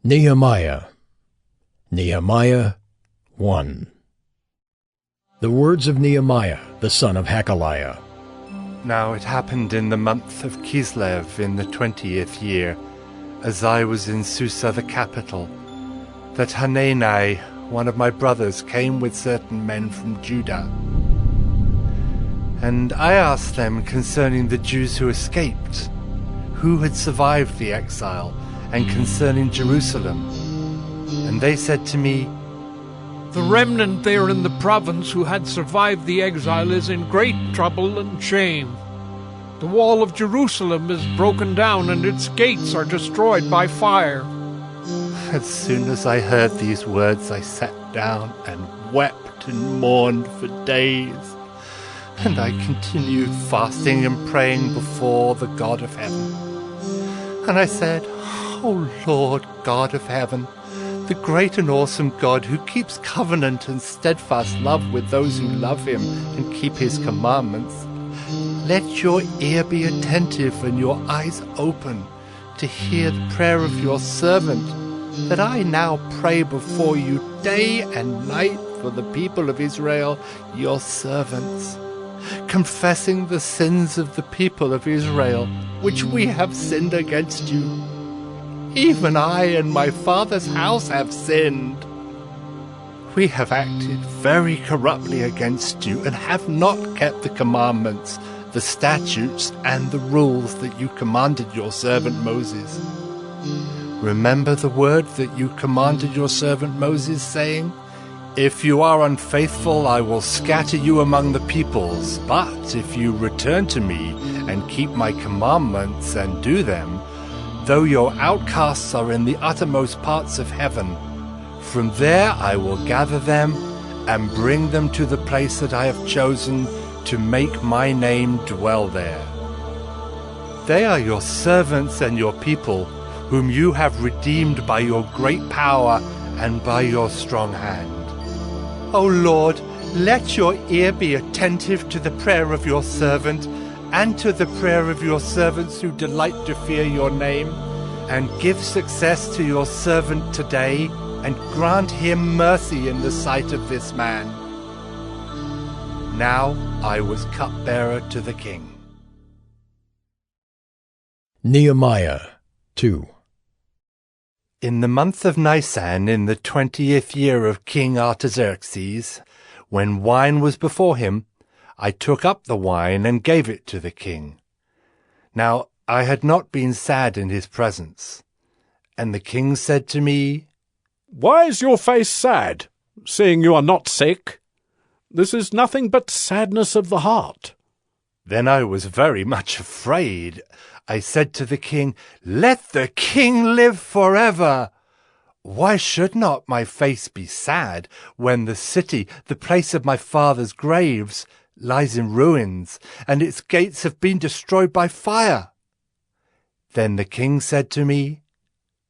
Nehemiah. Nehemiah 1. The words of Nehemiah, the son of Hakaliah. Now it happened in the month of Kislev in the 20th year, as I was in Susa the capital, that Hanani, one of my brothers, came with certain men from Judah. And I asked them concerning the Jews who escaped, who had survived the exile, and concerning Jerusalem. And they said to me, "The remnant there in the province who had survived the exile is in great trouble and shame. The wall of Jerusalem is broken down and its gates are destroyed by fire." As soon as I heard these words, I sat down and wept and mourned for days. And I continued fasting and praying before the God of heaven. And I said, "O Lord God of heaven, the great and awesome God who keeps covenant and steadfast love with those who love him and keep his commandments, let your ear be attentive and your eyes open to hear the prayer of your servant, that I now pray before you day and night for the people of Israel, your servants, confessing the sins of the people of Israel, which we have sinned against you. Even I and my father's house have sinned. We have acted very corruptly against you and have not kept the commandments, the statutes, and the rules that you commanded your servant Moses. Remember the word that you commanded your servant Moses, saying, 'If you are unfaithful, I will scatter you among the peoples. But if you return to me and keep my commandments and do them, though your outcasts are in the uttermost parts of heaven, from there I will gather them and bring them to the place that I have chosen to make my name dwell there. They are your servants and your people, whom you have redeemed by your great power and by your strong hand. O Lord, let your ear be attentive to the prayer of your servant and to the prayer of your servants who delight to fear your name, and give success to your servant today, and grant him mercy in the sight of this man." Now I was cupbearer to the king. Nehemiah 2. In the month of Nisan, in the 20th year of King Artaxerxes, when wine was before him, I took up the wine and gave it to the king. Now I had not been sad in his presence. And the king said to me, "Why is your face sad, seeing you are not sick? This is nothing but sadness of the heart." Then I was very much afraid. I said to the king, "Let the king live forever! Why should not my face be sad when the city, the place of my father's graves, lies in ruins, and its gates have been destroyed by fire?" Then the king said to me,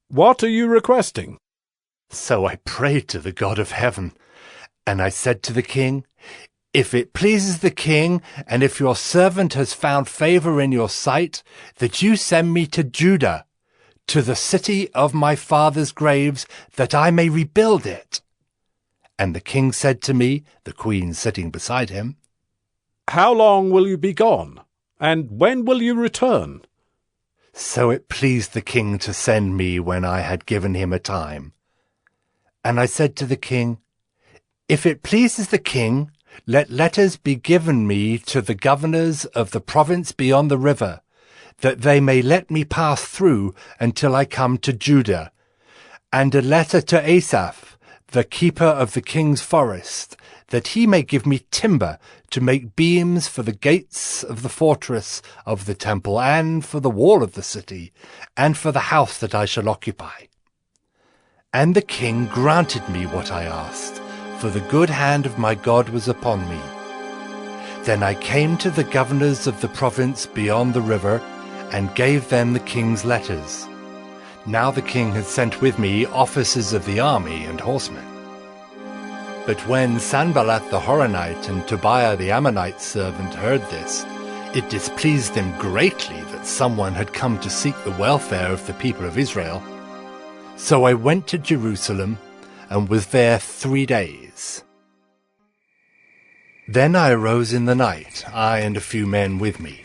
"What are you requesting?" So I prayed to the God of heaven, and I said to the king, "If it pleases the king, and if your servant has found favor in your sight, that you send me to Judah, to the city of my father's graves, that I may rebuild it." And the king said to me, the queen sitting beside him, "How long will you be gone, and when will you return?" So it pleased the king to send me when I had given him a time. And I said to the king, "If it pleases the king, let letters be given me to the governors of the province beyond the river, that they may let me pass through until I come to Judah, and a letter to Asaph, the keeper of the king's forest, that he may give me timber to make beams for the gates of the fortress of the temple, and for the wall of the city, and for the house that I shall occupy." And the king granted me what I asked, for the good hand of my God was upon me. Then I came to the governors of the province beyond the river, and gave them the king's letters. Now the king had sent with me officers of the army and horsemen. But when Sanballat the Horonite and Tobiah the Ammonite servant heard this, it displeased them greatly that someone had come to seek the welfare of the people of Israel. So I went to Jerusalem and was there 3 days. Then I arose in the night, I and a few men with me.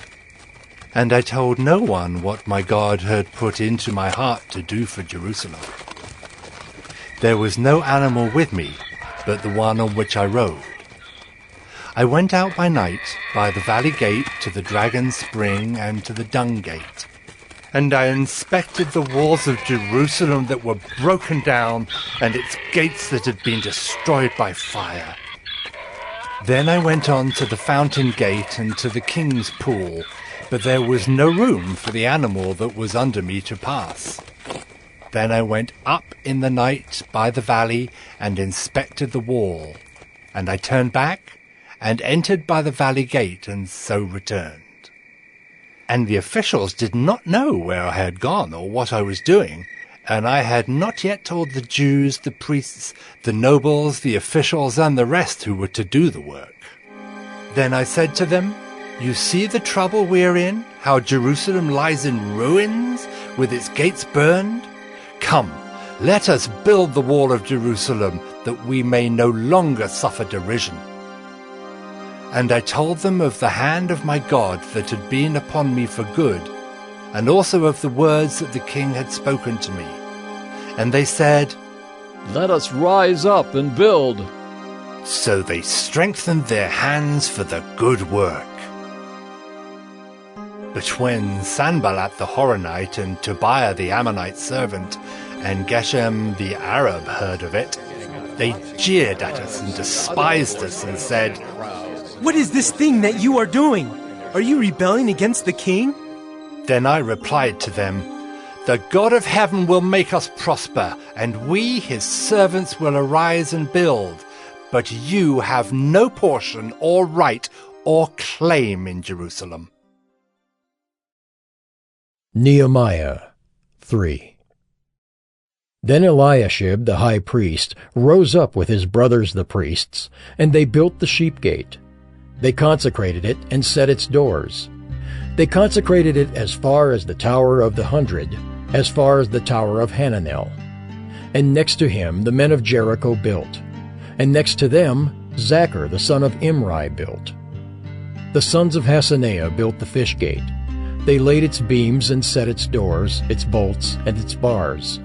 And I told no one what my God had put into my heart to do for Jerusalem. There was no animal with me but the one on which I rode. I went out by night by the valley gate to the Dragon's Spring and to the Dung Gate. And I inspected the walls of Jerusalem that were broken down and its gates that had been destroyed by fire. Then I went on to the Fountain Gate and to the King's Pool, but there was no room for the animal that was under me to pass. Then I went up in the night by the valley and inspected the wall, and I turned back and entered by the valley gate and so returned. And the officials did not know where I had gone or what I was doing, and I had not yet told the Jews, the priests, the nobles, the officials, and the rest who were to do the work. Then I said to them, "You see the trouble we are in, how Jerusalem lies in ruins, with its gates burned? Come, let us build the wall of Jerusalem, that we may no longer suffer derision." And I told them of the hand of my God that had been upon me for good, and also of the words that the king had spoken to me. And they said, "Let us rise up and build." So they strengthened their hands for the good work. But when Sanballat the Horonite and Tobiah the Ammonite servant and Geshem the Arab heard of it, they jeered at us and despised us and said, "What is this thing that you are doing? Are you rebelling against the king?" Then I replied to them, "The God of heaven will make us prosper, and we, his servants, will arise and build. But you have no portion or right or claim in Jerusalem." Nehemiah 3. Then Eliashib the high priest rose up with his brothers the priests, and they built the sheep gate. They consecrated it and set its doors. They consecrated it as far as the Tower of the 100, as far as the Tower of Hananel. And next to him the men of Jericho built. And next to them Zachar the son of Imri built. The sons of Hasaneah built the fish gate. They laid its beams and set its doors, its bolts, and its bars.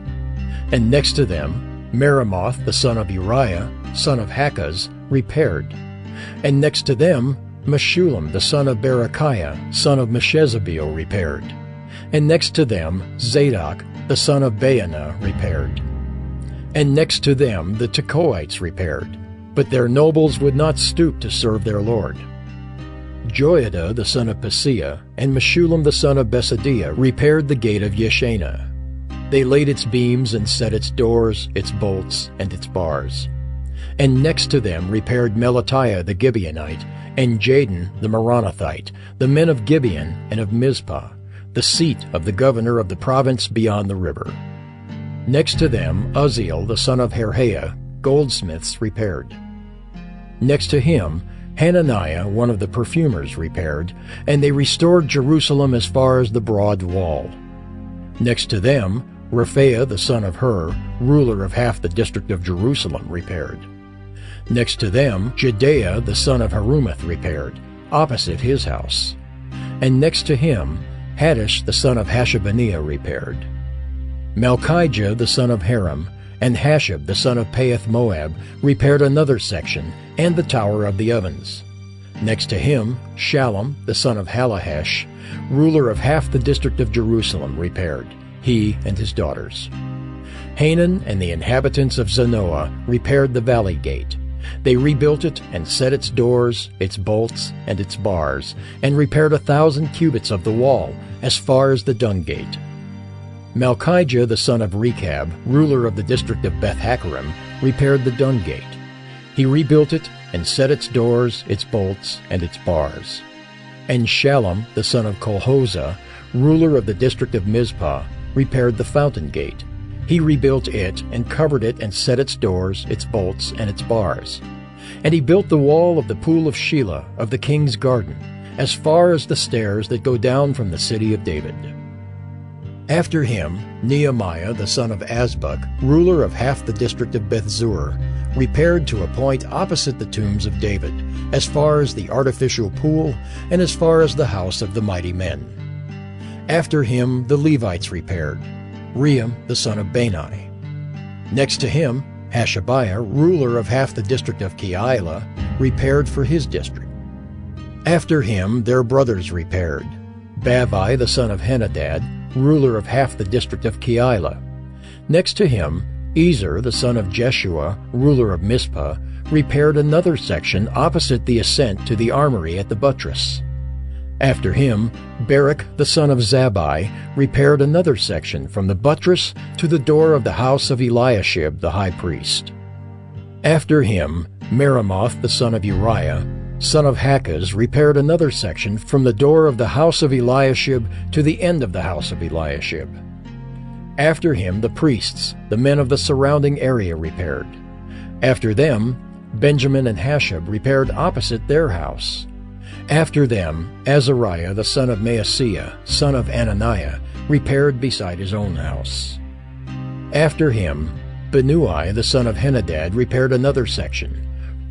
And next to them Meremoth the son of Uriah, son of Hakaz, repaired. And next to them Meshullam the son of Berechiah, son of Meshezabeel, repaired. And next to them Zadok the son of Baanah repaired. And next to them the Tekoites repaired, but their nobles would not stoop to serve their lord. Joiada the son of Paseah and Meshullam the son of Besadiah repaired the gate of Yeshana. They laid its beams and set its doors, its bolts, and its bars. And next to them repaired Melatiah the Gibeonite and Jadon the Meronothite, the men of Gibeon and of Mizpah, the seat of the governor of the province beyond the river. Next to them Uzziel the son of Harhaiah, goldsmiths, repaired. Next to him Hananiah, one of the perfumers, repaired, and they restored Jerusalem as far as the broad wall. Next to them Rephaiah the son of Hur, ruler of half the district of Jerusalem, repaired. Next to them Jedaiah the son of Harumaph repaired, opposite his house. And next to him Haddish the son of Hashabniah repaired. Malchijah the son of Haram and Hashab the son of Pahath-Moab repaired another section and the Tower of the Ovens. Next to him Shallum the son of Halahesh, ruler of half the district of Jerusalem, repaired, he and his daughters. Hanan and the inhabitants of Zanoah repaired the valley gate. They rebuilt it and set its doors, its bolts, and its bars, and repaired 1,000 cubits of the wall, as far as the Dung Gate. Malchijah the son of Rechab, ruler of the district of Beth-Hakkerem, repaired the Dung Gate. He rebuilt it and set its doors, its bolts, and its bars. And Shallum the son of Kolhozah, ruler of the district of Mizpah, repaired the Fountain Gate. He rebuilt it and covered it and set its doors, its bolts, and its bars. And he built the wall of the pool of Shelah of the king's garden, as far as the stairs that go down from the city of David. After him, Nehemiah the son of Azbuk, ruler of half the district of Bethzur, repaired to a point opposite the tombs of David, as far as the artificial pool and as far as the house of the mighty men. After him the Levites repaired, Rehum the son of Bani. Next to him, Hashabiah, ruler of half the district of Keilah, repaired for his district. After him their brothers repaired, Bavai the son of Henadad, ruler of half the district of Keilah. Next to him, Ezer the son of Jeshua, ruler of Mizpah, repaired another section opposite the ascent to the armory at the buttress. After him, Barak the son of Zabbai repaired another section from the buttress to the door of the house of Eliashib the high priest. After him, Meremoth the son of Uriah, son of Hakaz, repaired another section from the door of the house of Eliashib to the end of the house of Eliashib. After him the priests, the men of the surrounding area, repaired. After them, Benjamin and Hashab repaired opposite their house. After them, Azariah the son of Maaseiah, son of Ananiah, repaired beside his own house. After him, Benui the son of Henadad repaired another section,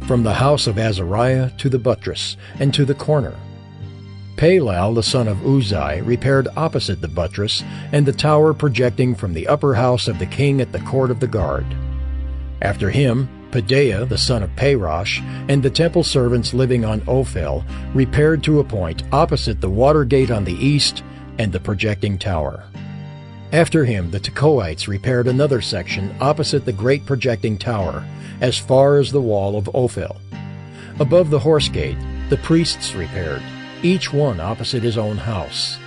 from the house of Azariah to the buttress and to the corner. Palal the son of Uzai repaired opposite the buttress and the tower projecting from the upper house of the king at the court of the guard. After him, Pedaiah the son of Parosh and the temple servants living on Ophel repaired to a point opposite the water gate on the east and the projecting tower. After him the Tekoites repaired another section opposite the great projecting tower, as far as the wall of Ophel. Above the horse gate the priests repaired, each one opposite his own house.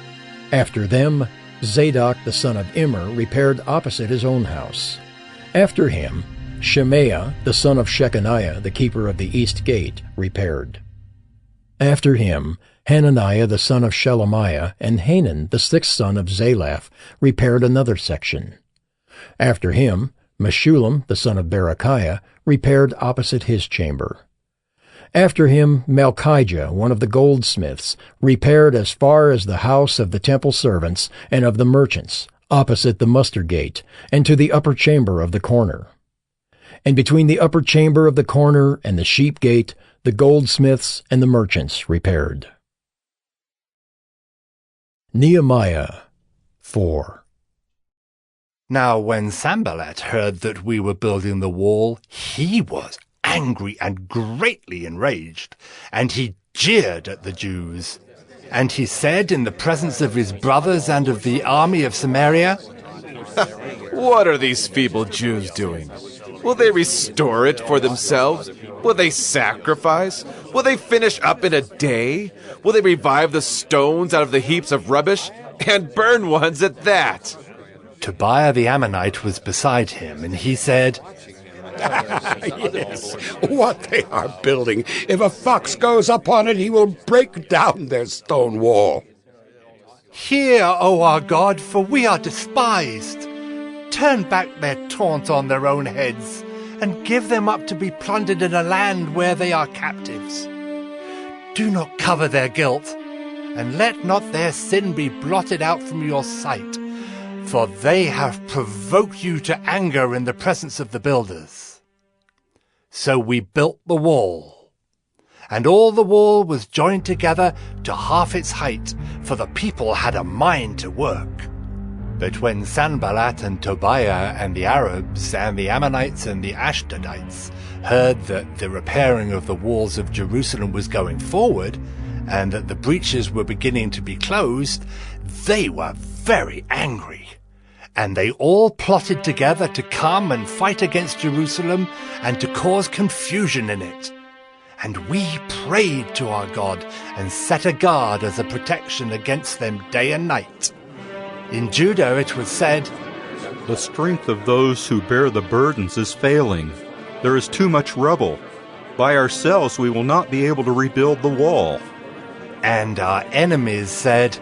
After them, Zadok the son of Immer repaired opposite his own house. After him, Shemaiah the son of Shechaniah, the keeper of the east gate, repaired. After him, Hananiah the son of Shelemiah and Hanan the sixth son of Zalaph repaired another section. After him, Meshullam the son of Berechiah repaired opposite his chamber. After him, Malchijah, one of the goldsmiths, repaired as far as the house of the temple servants and of the merchants, opposite the muster gate, and to the upper chamber of the corner. And between the upper chamber of the corner and the sheep gate, the goldsmiths and the merchants repaired. Nehemiah 4. Now when Sanballat heard that we were building the wall, he was angry and greatly enraged, and he jeered at the Jews. And he said in the presence of his brothers and of the army of Samaria, "What are these feeble Jews doing? Will they restore it for themselves? Will they sacrifice? Will they finish up in a day? Will they revive the stones out of the heaps of rubbish, and burn ones at that?" Tobiah the Ammonite was beside him, and he said, Yes, what they are building. If a fox goes up on it, he will break down their stone wall. "Hear, O our God, for we are despised. Turn back their taunt on their own heads, and give them up to be plundered in a land where they are captives. Do not cover their guilt, and let not their sin be blotted out from your sight, for they have provoked you to anger in the presence of the builders." So we built the wall, and all the wall was joined together to half its height, for the people had a mind to work. But when Sanballat and Tobiah and the Arabs and the Ammonites and the Ashdodites heard that the repairing of the walls of Jerusalem was going forward, and that the breaches were beginning to be closed, they were very angry. And they all plotted together to come and fight against Jerusalem and to cause confusion in it. And we prayed to our God and set a guard as a protection against them day and night. In Judah it was said, "The strength of those who bear the burdens is failing. There is too much rubble. By ourselves we will not be able to rebuild the wall." And our enemies said,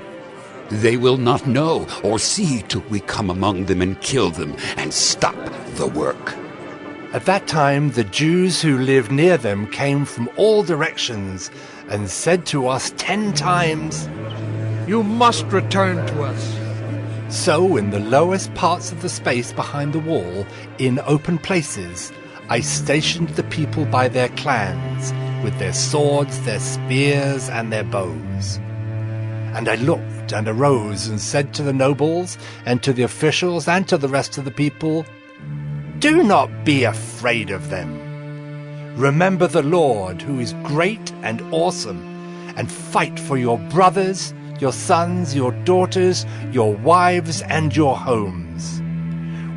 They will not know or see till we come among them and kill them and stop the work. At that time the Jews who lived near them came from all directions and said to us 10 times, You must return to us. So in the lowest parts of the space behind the wall, in open places, I stationed the people by their clans, with their swords, their spears, and their bows. And I looked and arose and said to the nobles, and to the officials, and to the rest of the people, "Do not be afraid of them. Remember the Lord, who is great and awesome, and fight for your brothers, your sons, your daughters, your wives, and your homes."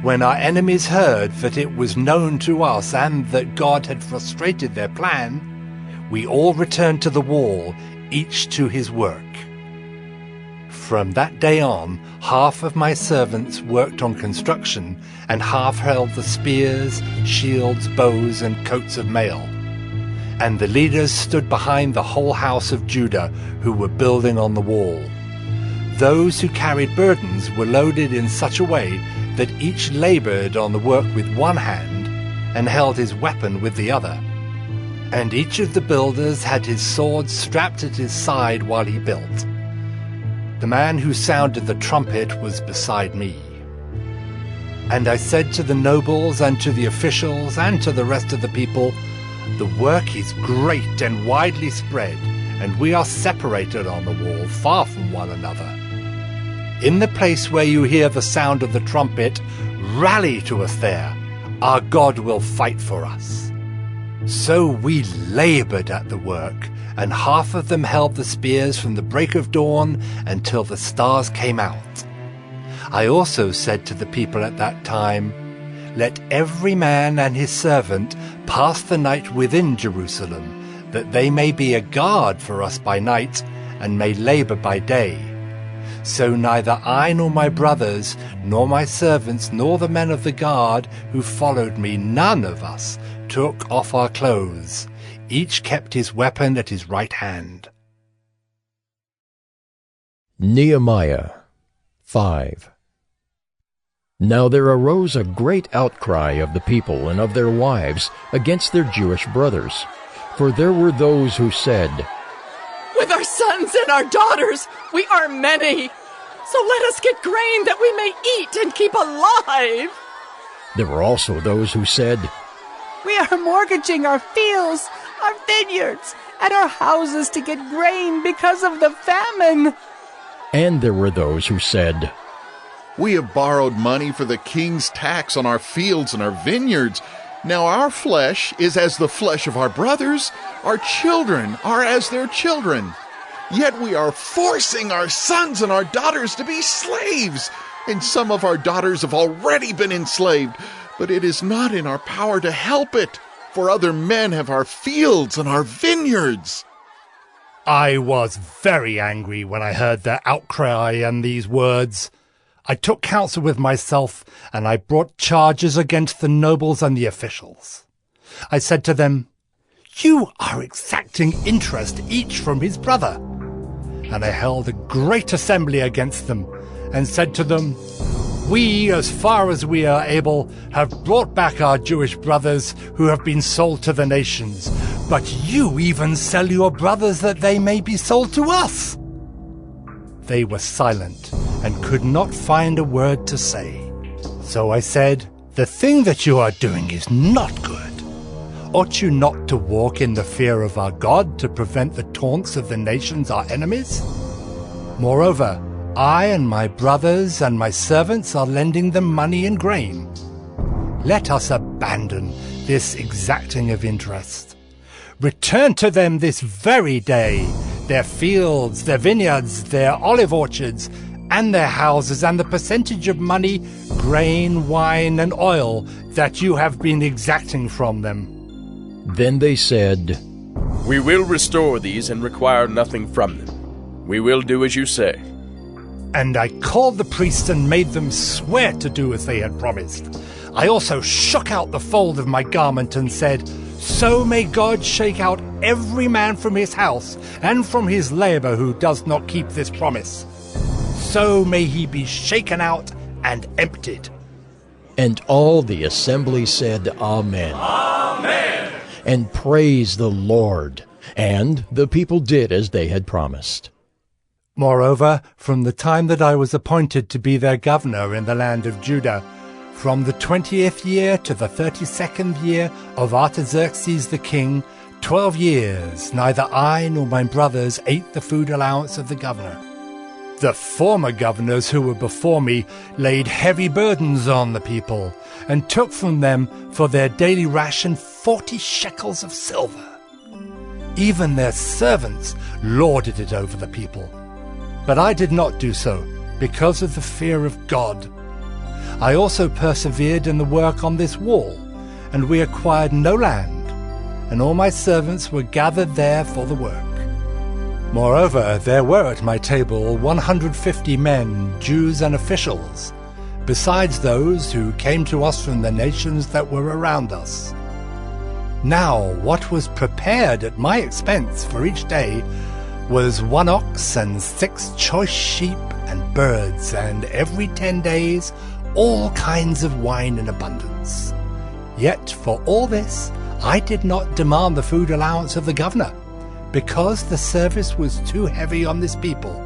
When our enemies heard that it was known to us and that God had frustrated their plan, we all returned to the wall, each to his work. From that day on, half of my servants worked on construction, and half held the spears, shields, bows, and coats of mail. And the leaders stood behind the whole house of Judah, who were building on the wall. Those who carried burdens were loaded in such a way that each labored on the work with one hand and held his weapon with the other. And each of the builders had his sword strapped at his side while he built. The man who sounded the trumpet was beside me. And I said to the nobles and to the officials and to the rest of the people, "The work is great and widely spread, and we are separated on the wall, far from one another. In the place where you hear the sound of the trumpet, rally to us there. Our God will fight for us." So we labored at the work, and half of them held the spears from the break of dawn until the stars came out. I also said to the people at that time, "Let every man and his servant pass the night within Jerusalem, that they may be a guard for us by night, and may labor by day." So neither I nor my brothers, nor my servants, nor the men of the guard who followed me, none of us took off our clothes. Each kept his weapon at his right hand. Nehemiah 5. Now there arose a great outcry of the people and of their wives against their Jewish brothers. For there were those who said, "With our sons and our daughters, we are many. So let us get grain that we may eat and keep alive." There were also those who said, "We are mortgaging our fields, our vineyards, and our houses to get grain because of the famine." And there were those who said, "We have borrowed money for the king's tax on our fields and our vineyards. Now our flesh is as the flesh of our brothers, our children are as their children. Yet we are forcing our sons and our daughters to be slaves, and some of our daughters have already been enslaved, but it is not in our power to help it, for other men have our fields and our vineyards." I was very angry when I heard their outcry and these words. I took counsel with myself, and I brought charges against the nobles and the officials. I said to them, "You are exacting interest each from his brother." And I held a great assembly against them, and said to them, "We, as far as we are able, have brought back our Jewish brothers who have been sold to the nations, but you even sell your brothers that they may be sold to us." They were silent and could not find a word to say. So I said, "The thing that you are doing is not good. Ought you not to walk in the fear of our God to prevent the taunts of the nations, our enemies? Moreover, I and my brothers and my servants are lending them money and grain. Let us abandon this exacting of interest. Return to them this very day their fields, their vineyards, their olive orchards, and their houses, and the percentage of money, grain, wine, and oil that you have been exacting from them." Then they said, "We will restore these and require nothing from them. We will do as you say." And I called the priests and made them swear to do as they had promised. I also shook out the fold of my garment and said, "So may God shake out every man from his house and from his labor who does not keep this promise. So may he be shaken out and emptied." And all the assembly said, "Amen." Amen. And praised the Lord. And the people did as they had promised. Moreover, from the time that I was appointed to be their governor in the land of Judah, from the 20th year to the 32nd year of Artaxerxes the king, 12 years, neither I nor my brothers ate the food allowance of the governor. The former governors who were before me laid heavy burdens on the people, and took from them for their daily ration 40 shekels of silver. Even their servants lorded it over the people. But I did not do so, because of the fear of God. I also persevered in the work on this wall, and we acquired no land, and all my servants were gathered there for the work. Moreover, there were at my table 150 men, Jews and officials, besides those who came to us from the nations that were around us. Now, what was prepared at my expense for each day was 1 ox and 6 choice sheep and birds, and every 10 days all kinds of wine in abundance. Yet for all this I did not demand the food allowance of the governor, because the service was too heavy on this people.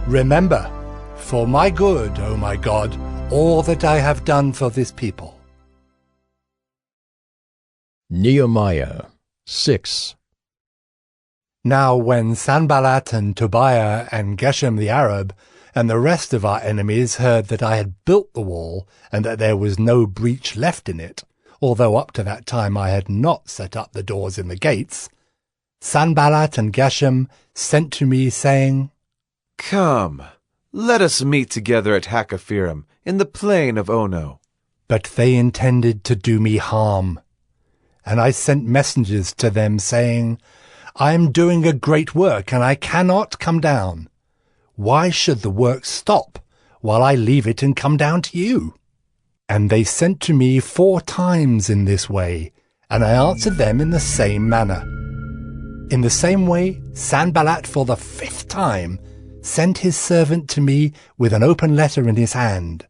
Remember, for my good, O my God, all that I have done for this people. Nehemiah 6. Now when Sanballat and Tobiah and Geshem the Arab and the rest of our enemies heard that I had built the wall, and that there was no breach left in it, although up to that time I had not set up the doors in the gates, Sanballat and Geshem sent to me, saying, Come, let us meet together at Hakkephirim, in the plain of Ono. But they intended to do me harm. And I sent messengers to them, saying, I am doing a great work, and I cannot come down. Why should the work stop, while I leave it and come down to you? And they sent to me 4 times in this way, and I answered them in the same manner. In the same way, Sanballat for the 5th time sent his servant to me with an open letter in his hand.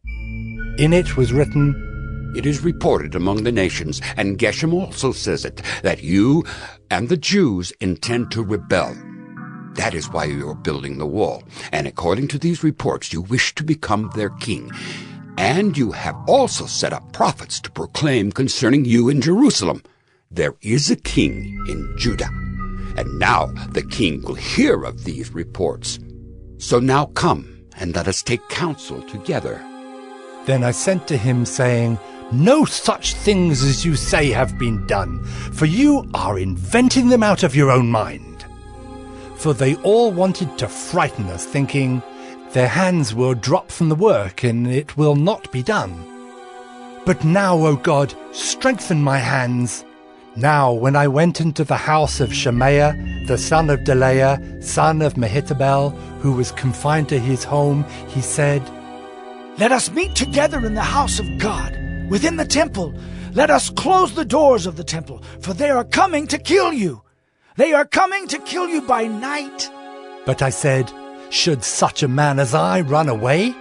In it was written, It is reported among the nations, and Geshem also says it, that you and the Jews intend to rebel. That is why you are building the wall, and according to these reports you wish to become their king. And you have also set up prophets to proclaim concerning you in Jerusalem, there is a king in Judah. And now the king will hear of these reports. So now come, and let us take counsel together. Then I sent to him, saying, No such things as you say have been done, for you are inventing them out of your own mind. For they all wanted to frighten us, thinking, Their hands will drop from the work, and it will not be done. But now, O God, strengthen my hands. Now, when I went into the house of Shemaiah, the son of Delaiah, son of Mehetabel, who was confined to his home, he said, Let us meet together in the house of God, within the temple. Let us close the doors of the temple, for they are coming to kill you. They are coming to kill you by night. But I said, Should such a man as I run away?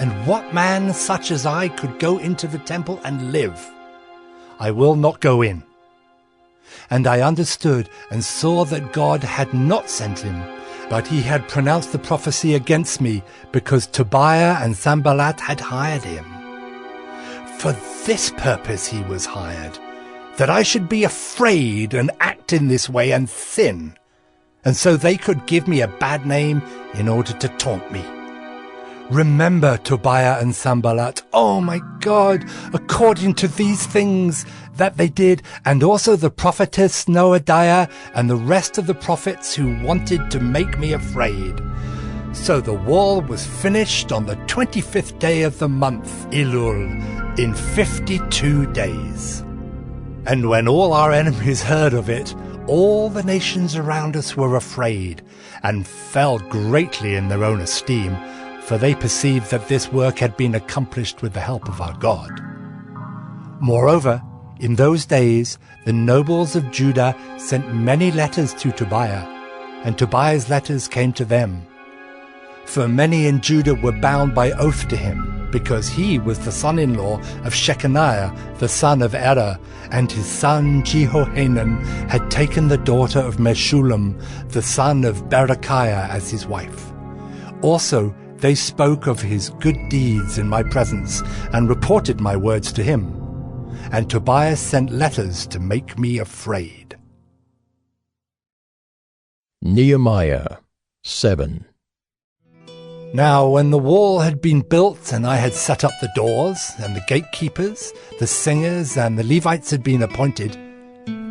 And what man such as I could go into the temple and live? I will not go in. And I understood and saw that God had not sent him, but he had pronounced the prophecy against me, because Tobiah and Sanballat had hired him. For this purpose he was hired, that I should be afraid and act in this way and sin, and so they could give me a bad name in order to taunt me. Remember Tobiah and Sanballat, oh my God, according to these things that they did, and also the prophetess Noadiah and the rest of the prophets who wanted to make me afraid. So the wall was finished on the 25th day of the month, Elul, in 52 days. And when all our enemies heard of it, all the nations around us were afraid, and fell greatly in their own esteem, for they perceived that this work had been accomplished with the help of our God. Moreover, in those days the nobles of Judah sent many letters to Tobiah, and Tobiah's letters came to them. For many in Judah were bound by oath to him, because he was the son-in-law of Shechaniah, the son of Erah, and his son Jehohanan had taken the daughter of Meshullam, the son of Berechiah, as his wife. Also, they spoke of his good deeds in my presence and reported my words to him. And Tobias sent letters to make me afraid. Nehemiah 7. Now when the wall had been built, and I had set up the doors, and the gatekeepers, the singers, and the Levites had been appointed,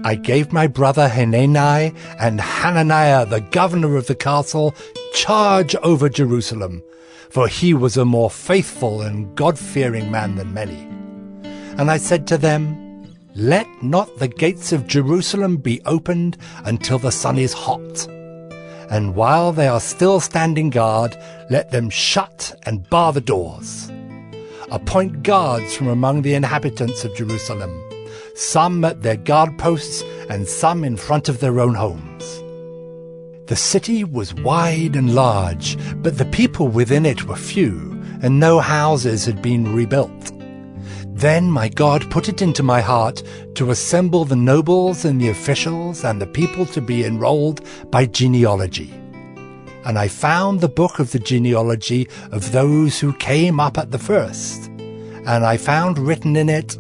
I gave my brother Hanani and Hananiah, the governor of the castle, charge over Jerusalem, for he was a more faithful and God-fearing man than many. And I said to them, Let not the gates of Jerusalem be opened until the sun is hot. And while they are still standing guard, let them shut and bar the doors. Appoint guards from among the inhabitants of Jerusalem, some at their guard posts and some in front of their own homes. The city was wide and large, but the people within it were few, and no houses had been rebuilt. Then my God put it into my heart to assemble the nobles and the officials and the people to be enrolled by genealogy. And I found the book of the genealogy of those who came up at the first. And I found written in it,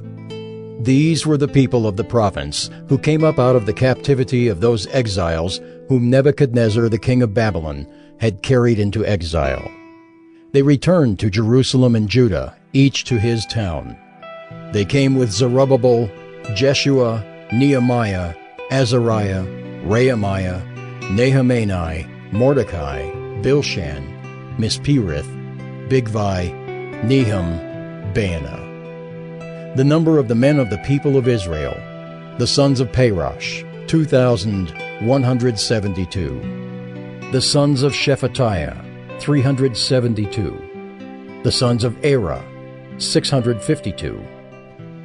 These were the people of the province who came up out of the captivity of those exiles whom Nebuchadnezzar the king of Babylon had carried into exile. They returned to Jerusalem and Judah, each to his town. They came with Zerubbabel, Jeshua, Nehemiah, Azariah, Rehemiah, Nehemiah, Mordecai, Bilshan, Mispirith, Bigvai, Nehum, Baanah. The number of the men of the people of Israel, the sons of Parosh, 2,172. The sons of Shephatiah, 372. The sons of Erah, 652.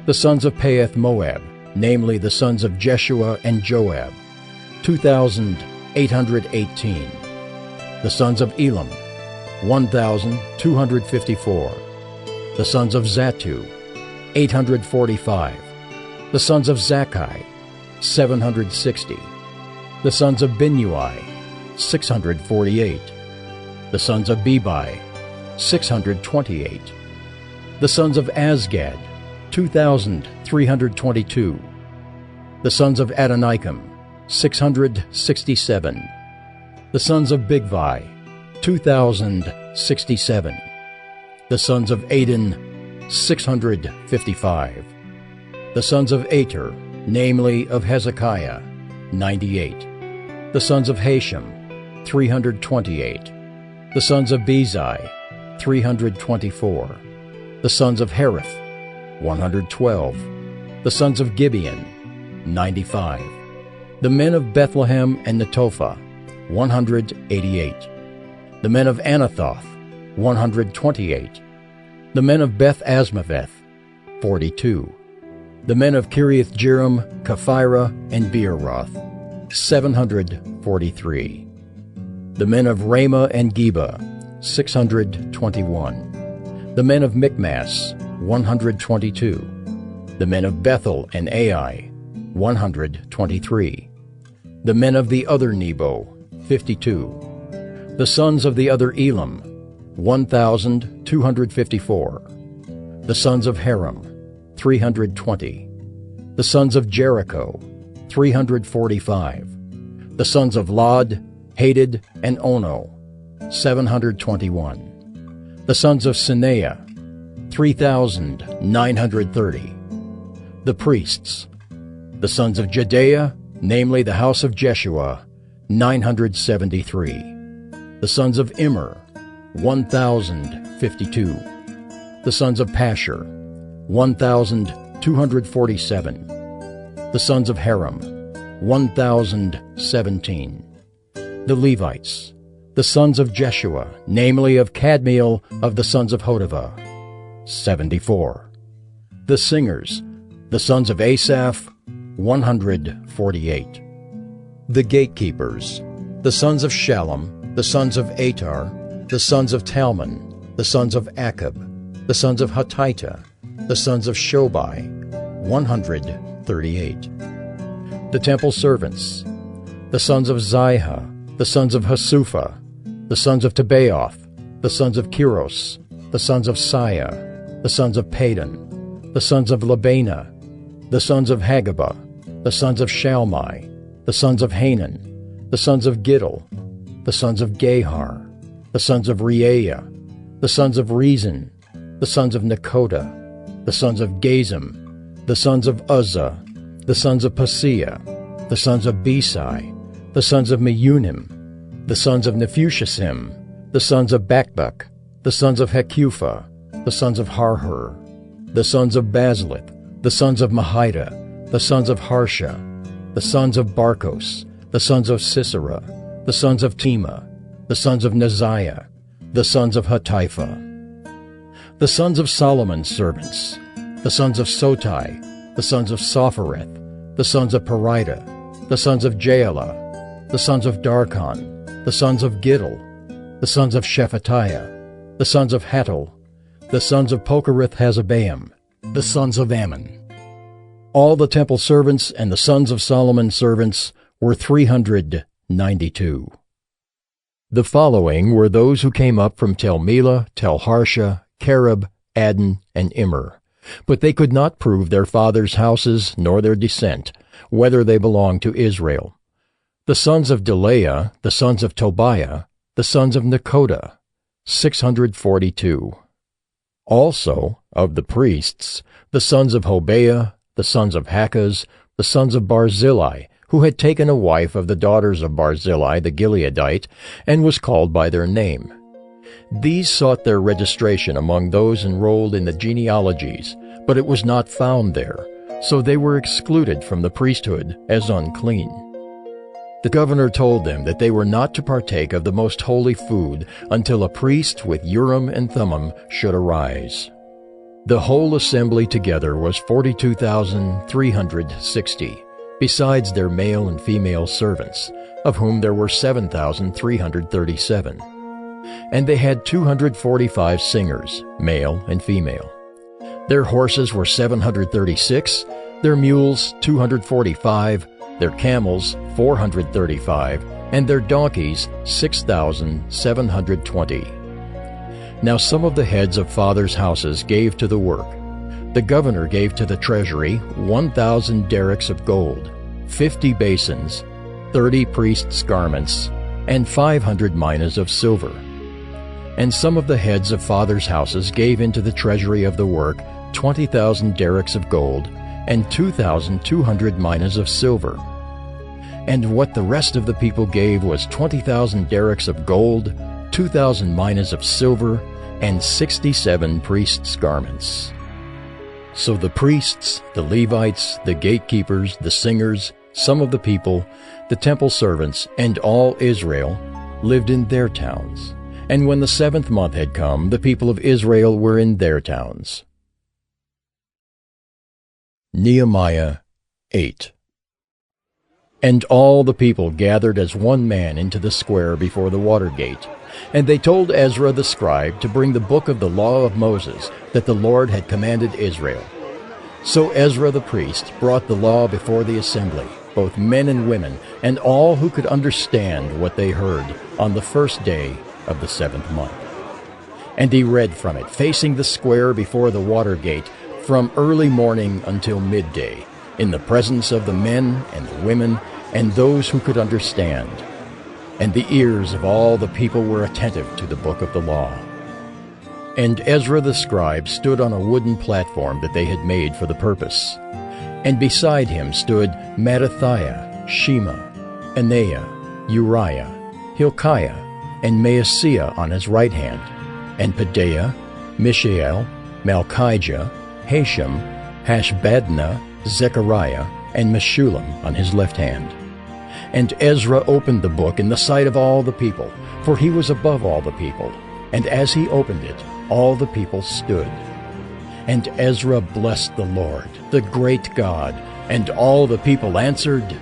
The sons of Pahath Moab, namely the sons of Jeshua and Joab, 2,818. The sons of Elam, 1,254. The sons of Zatu, 845. The sons of Zakkai, 760. The sons of Binnui, 648. The sons of Bebai, 628. The sons of Azgad, 2,322. The sons of Adonikam, 667. The sons of Bigvai, 2,067. The sons of Adin, 655. The sons of Ater, namely of Hezekiah, 98. The sons of Hashem, 328. The sons of Bezai, 324. The sons of Harith, 112. The sons of Gibeon, 95. The men of Bethlehem and Netophah, 188. The men of Anathoth, 128. The men of Beth Asmaveth, 42. The men of Kiriath-Jearim, Kephirah, and Beeroth, 743. The men of Ramah and Geba, 621. The men of Michmas, 122. The men of Bethel and Ai, 123. The men of the other Nebo, 52. The sons of the other Elam, 1,254. The sons of Haram, 320. The sons of Jericho, 345. The sons of Lod, Hadid, and Ono, 721. The sons of Sineah, 3,930. The priests, the sons of Jedaiah, namely the house of Jeshua, 973. The sons of Immer, 1,052. The sons of Pashur, 1,247. The sons of Haram, 1,017. The Levites, the sons of Jeshua, namely of Kadmiel of the sons of Hodavah, 74. The singers, the sons of Asaph, 148. The gatekeepers, the sons of Shallum, the sons of Atar, the sons of Talmon, the sons of Akab, The sons of Hatita, the sons of Shobai, 138. The temple servants, the sons of Ziha, the sons of Hasupha, the sons of Tebaoth, the sons of Kiros, the sons of Saya, the sons of Padon, the sons of Labana, the sons of Hagabah, the sons of Shalmai, the sons of Hanan, the sons of Giddel, the sons of Gahar, the sons of Reaiah, the sons of Rezin, the sons of Nekoda, the sons of Gazim, the sons of Uzzah, the sons of Paseah, the sons of Besai, the sons of Meunim, the sons of Nephushim, the sons of Bakbuk, the sons of Hekupha, the sons of Harhur, the sons of Bazlith, the sons of Mahida, the sons of Harsha, the sons of Barkos, the sons of Sisera, the sons of Tema, the sons of Neziah, the sons of Hatipha. The sons of Solomon's servants, the sons of Sotai, the sons of Sophereth, the sons of Perida, the sons of Jaala, the sons of Darkon, the sons of Giddel, the sons of Shephatiah, the sons of Hattil, the sons of Pokereth-Hazzebaim, the sons of Ammon. All the temple servants and the sons of Solomon's servants were 392. The following were those who came up from Tel Melah, Tel Harsha, Kerub, Adon, and Immer, but they could not prove their fathers' houses nor their descent, whether they belonged to Israel. The sons of Delaiah, the sons of Tobiah, the sons of Nekoda, 642. Also, of the priests, the sons of Hobaiah, the sons of Hakaz, the sons of Barzillai, who had taken a wife of the daughters of Barzillai the Gileadite, and was called by their name. These sought their registration among those enrolled in the genealogies, but it was not found there, so they were excluded from the priesthood as unclean. The governor told them that they were not to partake of the most holy food until a priest with Urim and Thummim should arise. The whole assembly together was 42,360, besides their male and female servants, of whom there were 7,337. And they had 245 singers, male and female. Their horses were 736, their mules 245, their camels 435, and their donkeys 6,720. Now some of the heads of fathers' houses gave to the work. The governor gave to the treasury 1,000 derricks of gold, 50 basins, 30 priests' garments, and 500 minas of silver. And some of the heads of fathers' houses gave into the treasury of the work 20,000 derricks of gold, and 2,200 minas of silver. And what the rest of the people gave was 20,000 derricks of gold, 2,000 minas of silver, and 67 priests' garments. So the priests, the Levites, the gatekeepers, the singers, some of the people, the temple servants, and all Israel lived in their towns. And when the 7th month had come, the people of Israel were in their towns. Nehemiah 8. And all the people gathered as one man into the square before the water gate. And they told Ezra the scribe to bring the book of the law of Moses that the Lord had commanded Israel. So Ezra the priest brought the law before the assembly, both men and women, and all who could understand what they heard, on the first day of the 7th month. And he read from it, facing the square before the water gate, from early morning until midday, in the presence of the men and the women and those who could understand. And the ears of all the people were attentive to the book of the law. And Ezra the scribe stood on a wooden platform that they had made for the purpose. And beside him stood Mattithiah, Shema, Anaiah, Uriah, Hilkiah, and Maaseiah on his right hand, and Pedaiah, Mishael, Malchijah, Hashem, Hashbaddanah, Zechariah, and Meshullam on his left hand. And Ezra opened the book in the sight of all the people, for he was above all the people. And as he opened it, all the people stood. And Ezra blessed the Lord, the great God, and all the people answered,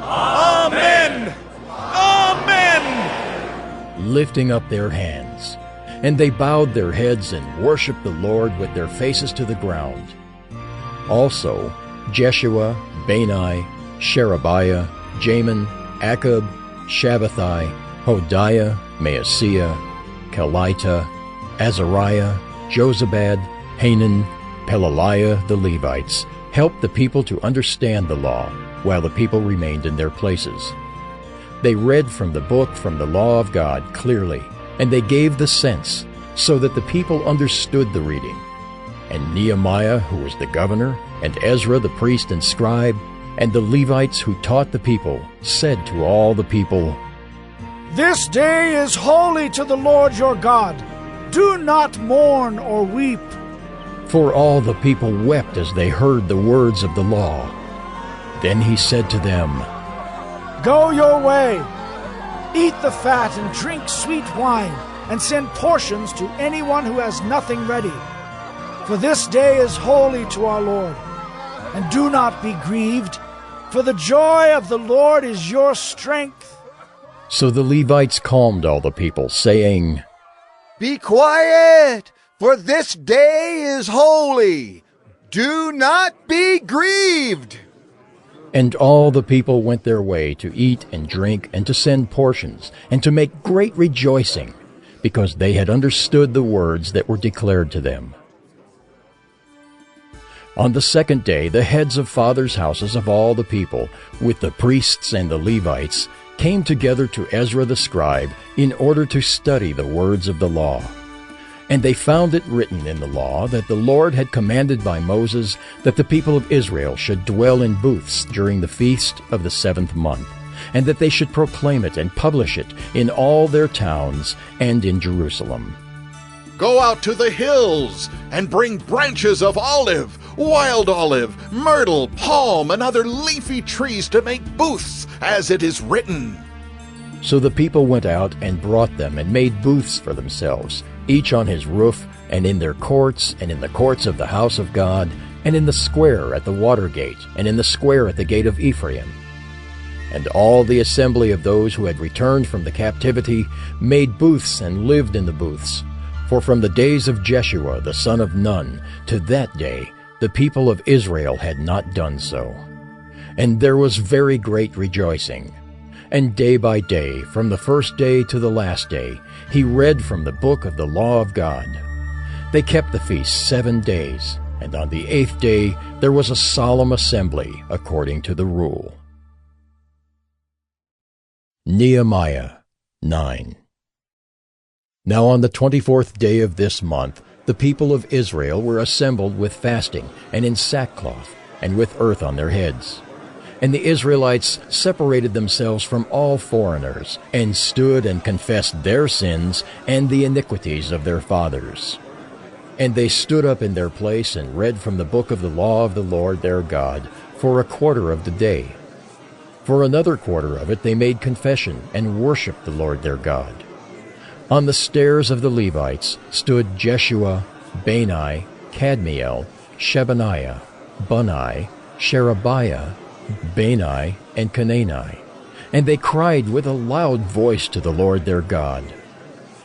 Amen! Amen! Lifting up their hands. and they bowed their heads and worshipped the Lord with their faces to the ground. Also Jeshua, Bani, Sherebiah, Jamin, Akub, Shabbathai, Hodiah, Maaseiah, Kelita, Azariah, Jozabad, Hanan, Pelaliah the Levites helped the people to understand the law, while the people remained in their places. They read from the book from the law of God clearly, and they gave the sense, so that the people understood the reading. And Nehemiah, who was the governor, and Ezra the priest and scribe, and the Levites who taught the people, said to all the people, "This day is holy to the Lord your God. Do not mourn or weep." For all the people wept as they heard the words of the law. Then he said to them, "Go your way. Eat the fat and drink sweet wine, and send portions to anyone who has nothing ready. For this day is holy to our Lord. And do not be grieved, for the joy of the Lord is your strength." So the Levites calmed all the people, saying, "Be quiet, for this day is holy. Do not be grieved." And all the people went their way to eat and drink and to send portions and to make great rejoicing, because they had understood the words that were declared to them. On the second day, the heads of fathers' houses of all the people, with the priests and the Levites, came together to Ezra the scribe in order to study the words of the law. And they found it written in the law that the Lord had commanded by Moses that the people of Israel should dwell in booths during the feast of the 7th month, and that they should proclaim it and publish it in all their towns and in Jerusalem. "Go out to the hills and bring branches of olive, wild olive, myrtle, palm, and other leafy trees to make booths, as it is written." So the people went out and brought them and made booths for themselves, each on his roof, and in their courts, and in the courts of the house of God, and in the square at the water gate, and in the square at the gate of Ephraim. And all the assembly of those who had returned from the captivity made booths and lived in the booths. For from the days of Jeshua the son of Nun to that day the people of Israel had not done so. And there was very great rejoicing. And day by day, from the first day to the last day, he read from the book of the law of God. They kept the feast 7 days, and on the 8th day there was a solemn assembly according to the rule. Nehemiah 9. Now on the 24th day of this month, the people of Israel were assembled with fasting, and in sackcloth, and with earth on their heads. And the Israelites separated themselves from all foreigners, and stood and confessed their sins and the iniquities of their fathers. And they stood up in their place and read from the book of the law of the Lord their God for a quarter of the day. For another quarter of it they made confession and worshipped the Lord their God. On the stairs of the Levites stood Jeshua, Bani, Kadmiel, Shebaniah, Bunni, Sherebiah, Bani, and Canani, and they cried with a loud voice to the Lord their God.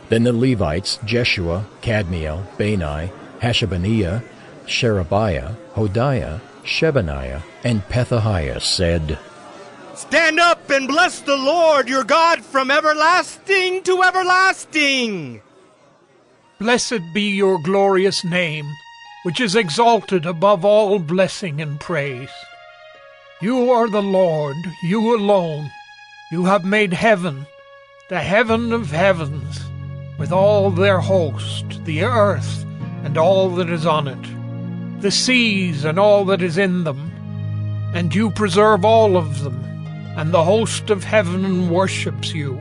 Then the Levites, Jeshua, Kadmiel, Bani, Hashabaniah, Sherebiah, Hodiah, Shebaniah, and Pethahiah said, "Stand up and bless the Lord your God from everlasting to everlasting." Blessed be your glorious name, which is exalted above all blessing and praise. You are the Lord, you alone. You have made heaven, the heaven of heavens, with all their host, the earth and all that is on it, the seas and all that is in them. And you preserve all of them, and the host of heaven worships you.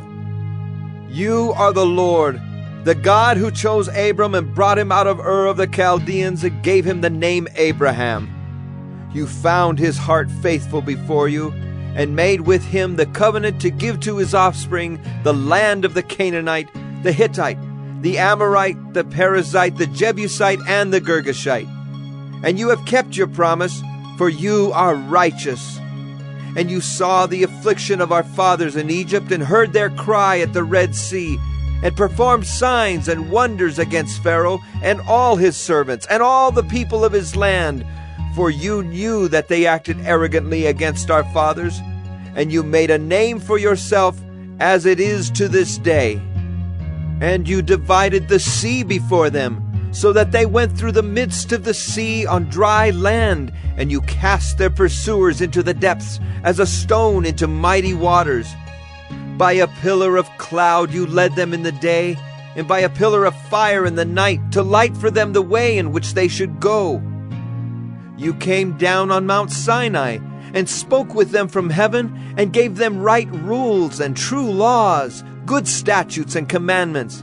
You are the Lord, the God who chose Abram and brought him out of Ur of the Chaldeans and gave him the name Abraham. You found his heart faithful before you, and made with him the covenant to give to his offspring the land of the Canaanite, the Hittite, the Amorite, the Perizzite, the Jebusite, and the Girgashite. And you have kept your promise, for you are righteous. And you saw the affliction of our fathers in Egypt, and heard their cry at the Red Sea, and performed signs and wonders against Pharaoh and all his servants and all the people of his land. For you knew that they acted arrogantly against our fathers, and you made a name for yourself as it is to this day. And you divided the sea before them, so that they went through the midst of the sea on dry land, and you cast their pursuers into the depths as a stone into mighty waters. By a pillar of cloud you led them in the day, and by a pillar of fire in the night, to light for them the way in which they should go. You came down on Mount Sinai, and spoke with them from heaven, and gave them right rules and true laws, good statutes and commandments.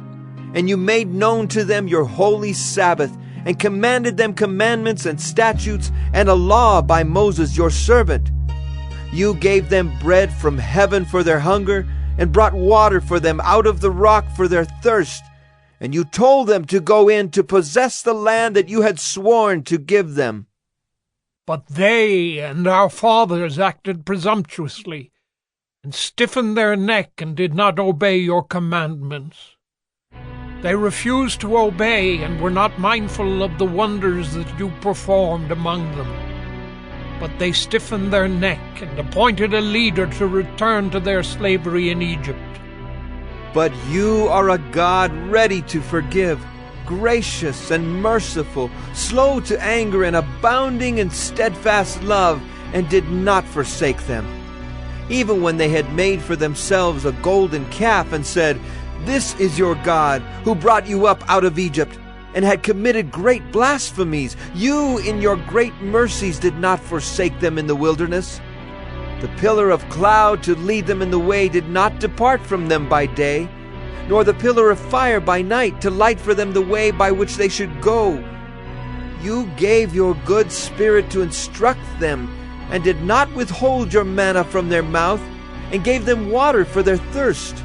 And you made known to them your holy Sabbath, and commanded them commandments and statutes and a law by Moses your servant. You gave them bread from heaven for their hunger, and brought water for them out of the rock for their thirst. And you told them to go in to possess the land that you had sworn to give them. But they and our fathers acted presumptuously, and stiffened their neck and did not obey your commandments. They refused to obey and were not mindful of the wonders that you performed among them. But they stiffened their neck and appointed a leader to return to their slavery in Egypt. But you are a God ready to forgive, gracious and merciful, slow to anger and abounding in steadfast love, and did not forsake them. Even when they had made for themselves a golden calf and said, "This is your God, who brought you up out of Egypt," and had committed great blasphemies, you in your great mercies did not forsake them in the wilderness. The pillar of cloud to lead them in the way did not depart from them by day, nor the pillar of fire by night to light for them the way by which they should go. You gave your good spirit to instruct them, and did not withhold your manna from their mouth, and gave them water for their thirst.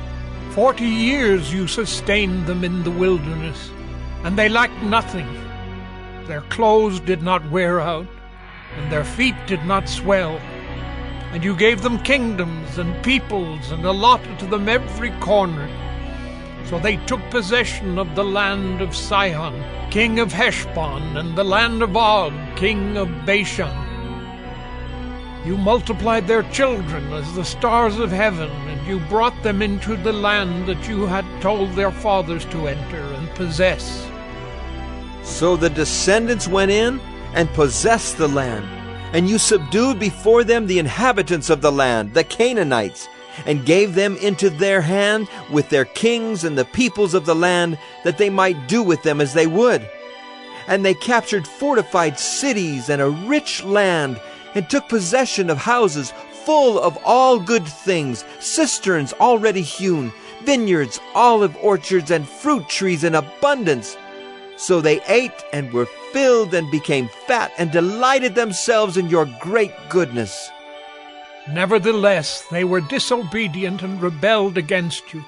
40 years you sustained them in the wilderness, and they lacked nothing. Their clothes did not wear out, and their feet did not swell. And you gave them kingdoms and peoples, and allotted to them every corner. So they took possession of the land of Sihon, king of Heshbon, and the land of Og, king of Bashan. You multiplied their children as the stars of heaven, and you brought them into the land that you had told their fathers to enter and possess. So the descendants went in and possessed the land, and you subdued before them the inhabitants of the land, the Canaanites, and gave them into their hand with their kings and the peoples of the land, that they might do with them as they would. And they captured fortified cities and a rich land, and took possession of houses full of all good things, cisterns already hewn, vineyards, olive orchards, and fruit trees in abundance. So they ate and were filled and became fat, and delighted themselves in your great goodness. Nevertheless, they were disobedient and rebelled against you,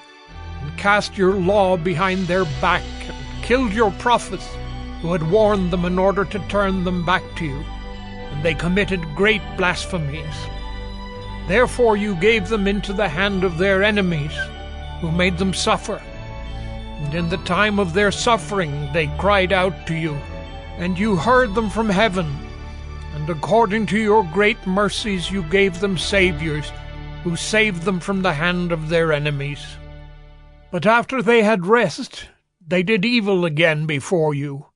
and cast your law behind their back, and killed your prophets, who had warned them in order to turn them back to you, and they committed great blasphemies. Therefore you gave them into the hand of their enemies, who made them suffer. And in the time of their suffering they cried out to you, and you heard them from heaven. And according to your great mercies you gave them saviors, who saved them from the hand of their enemies. But after they had rest, they did evil again before you,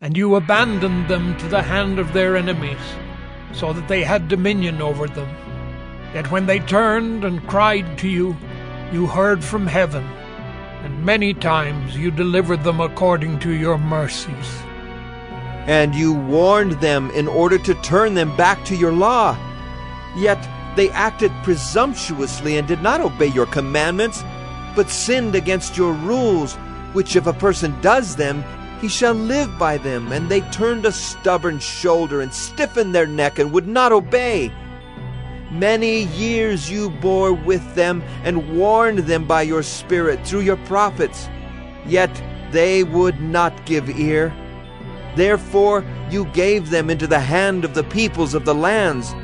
and you abandoned them to the hand of their enemies, so that they had dominion over them. Yet when they turned and cried to you, you heard from heaven, and many times you delivered them according to your mercies. And you warned them in order to turn them back to your law. Yet they acted presumptuously and did not obey your commandments, but sinned against your rules, which if a person does them, he shall live by them. And they turned a stubborn shoulder and stiffened their neck and would not obey. Many years you bore with them and warned them by your Spirit through your prophets, yet they would not give ear. Therefore you gave them into the hand of the peoples of the lands.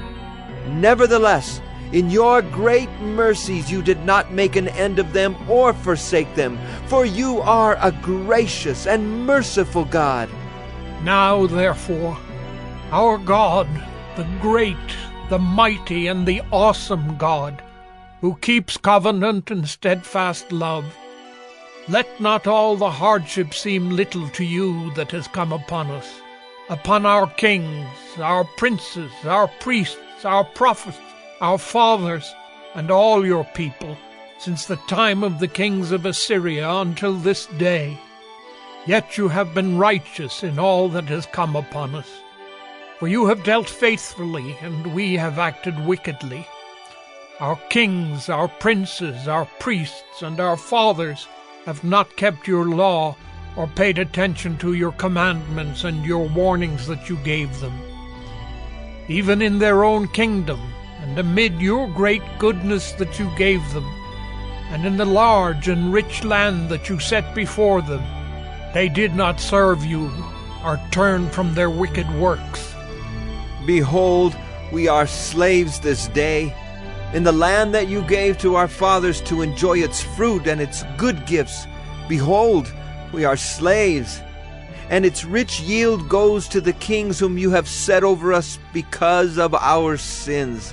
Nevertheless, In your great mercies you did not make an end of them or forsake them, for you are a gracious and merciful God. Now, therefore, our God, the great, the mighty, and the awesome God, who keeps covenant and steadfast love, let not all the hardship seem little to you that has come upon us, upon our kings, our princes, our priests, our prophets, our fathers, and all your people, since the time of the kings of Assyria until this day. Yet you have been righteous in all that has come upon us. For you have dealt faithfully, and we have acted wickedly. Our kings, our princes, our priests, and our fathers have not kept your law or paid attention to your commandments and your warnings that you gave them. Even in their own kingdom, and amid your great goodness that you gave them, and in the large and rich land that you set before them, they did not serve you or turn from their wicked works. Behold, we are slaves this day, in the land that you gave to our fathers to enjoy its fruit and its good gifts. Behold, we are slaves, and its rich yield goes to the kings whom you have set over us because of our sins.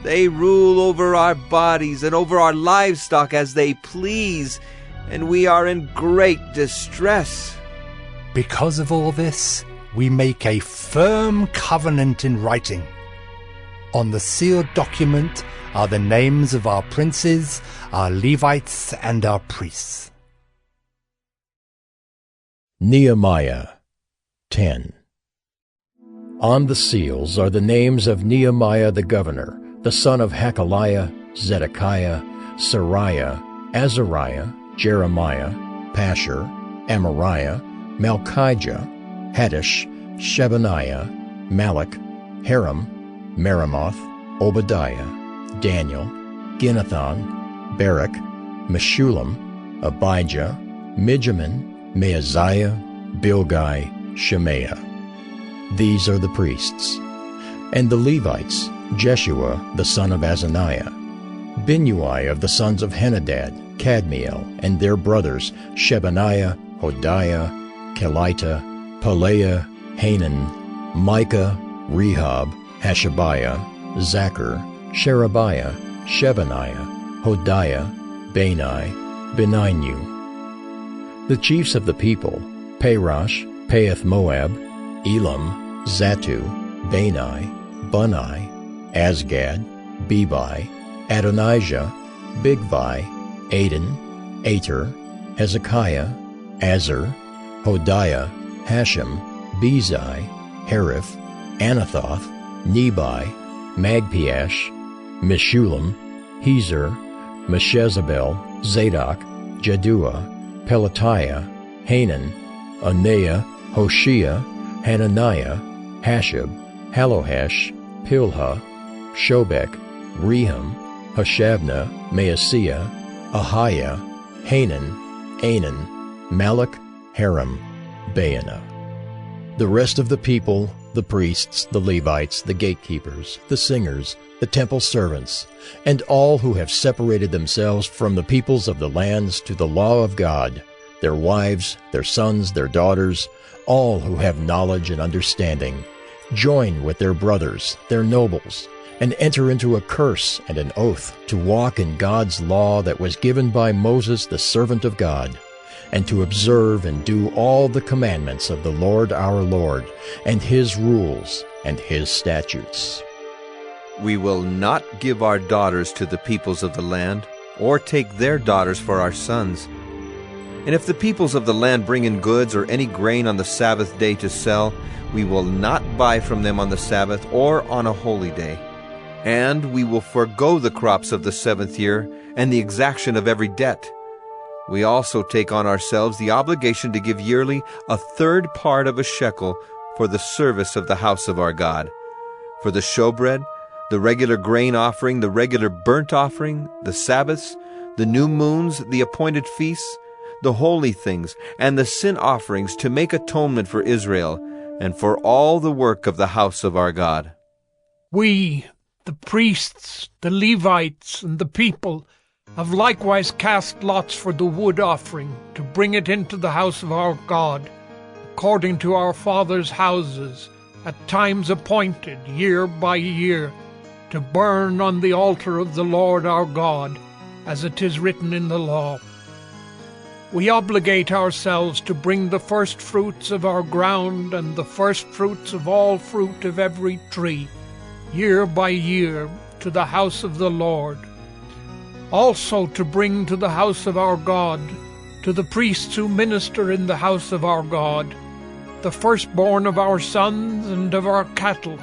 They rule over our bodies and over our livestock as they please, and we are in great distress. Because of all this, we make a firm covenant in writing. On the sealed document are the names of our princes, our Levites, and our priests. Nehemiah 10. On the seals are the names of Nehemiah the governor, the son of Hakaliah, Zedekiah, Sariah, Azariah, Jeremiah, Pashur, Amariah, Malchijah, Haddish, Shebaniah, Malach, Haram, Meremoth, Obadiah, Daniel, Ginnathan, Barak, Meshullam, Abijah, Mijamin, Maaziah, Bilgai, Shemaiah. These are the priests. And the Levites, Jeshua the son of Azaniah, Binnui of the sons of Henadad, Kadmiel, and their brothers Shebaniah, Hodiah, Kelita, Pelaiah, Hanan, Micah, Rehab, Hashabiah, Zachar, Sherebiah, Shebaniah, Hodiah, Bani, Beninu. The chiefs of the people, Parosh, Pahath-Moab, Elam, Zatu, Bani, Bunai, Asgad, Bebai, Adonijah, Bigvai, Aden, Ater, Hezekiah, Azar, Hodiah, Hashem, Bezai, Hariph, Anathoth, Nebai, Magpiash, Meshullam, Hezer, Meshezabel, Zadok, Jaddua, Pelatiah, Hanan, Anaiah, Hoshea, Hananiah, Hashab, Halohesh, Pilha, Shobek, Rehum, Hashabnah, Maaseiah, Ahiah, Hanan, Anan, Malach, Haram, Baanah. The rest of the people, the priests, the Levites, the gatekeepers, the singers, the temple servants, and all who have separated themselves from the peoples of the lands to the law of God, their wives, their sons, their daughters, all who have knowledge and understanding, join with their brothers, their nobles, and enter into a curse and an oath to walk in God's law that was given by Moses the servant of God, and to observe and do all the commandments of the Lord our Lord, and his rules and his statutes. We will not give our daughters to the peoples of the land, or take their daughters for our sons. And if the peoples of the land bring in goods or any grain on the Sabbath day to sell, we will not buy from them on the Sabbath or on a holy day. And we will forego the crops of the 7th year and the exaction of every debt. We also take on ourselves the obligation to give yearly 1/3 part of a shekel for the service of the house of our God, for the showbread, the regular grain offering, the regular burnt offering, the Sabbaths, the new moons, the appointed feasts, the holy things, and the sin offerings, to make atonement for Israel, and for all the work of the house of our God. We, The priests, the Levites, and the people have likewise cast lots for the wood offering, to bring it into the house of our God, according to our fathers' houses, at times appointed, year by year, to burn on the altar of the Lord our God, as it is written in the law. We obligate ourselves to bring the first fruits of our ground and the first fruits of all fruit of every tree, year by year, to the house of the Lord. Also to bring to the house of our God, to the priests who minister in the house of our God, the firstborn of our sons and of our cattle,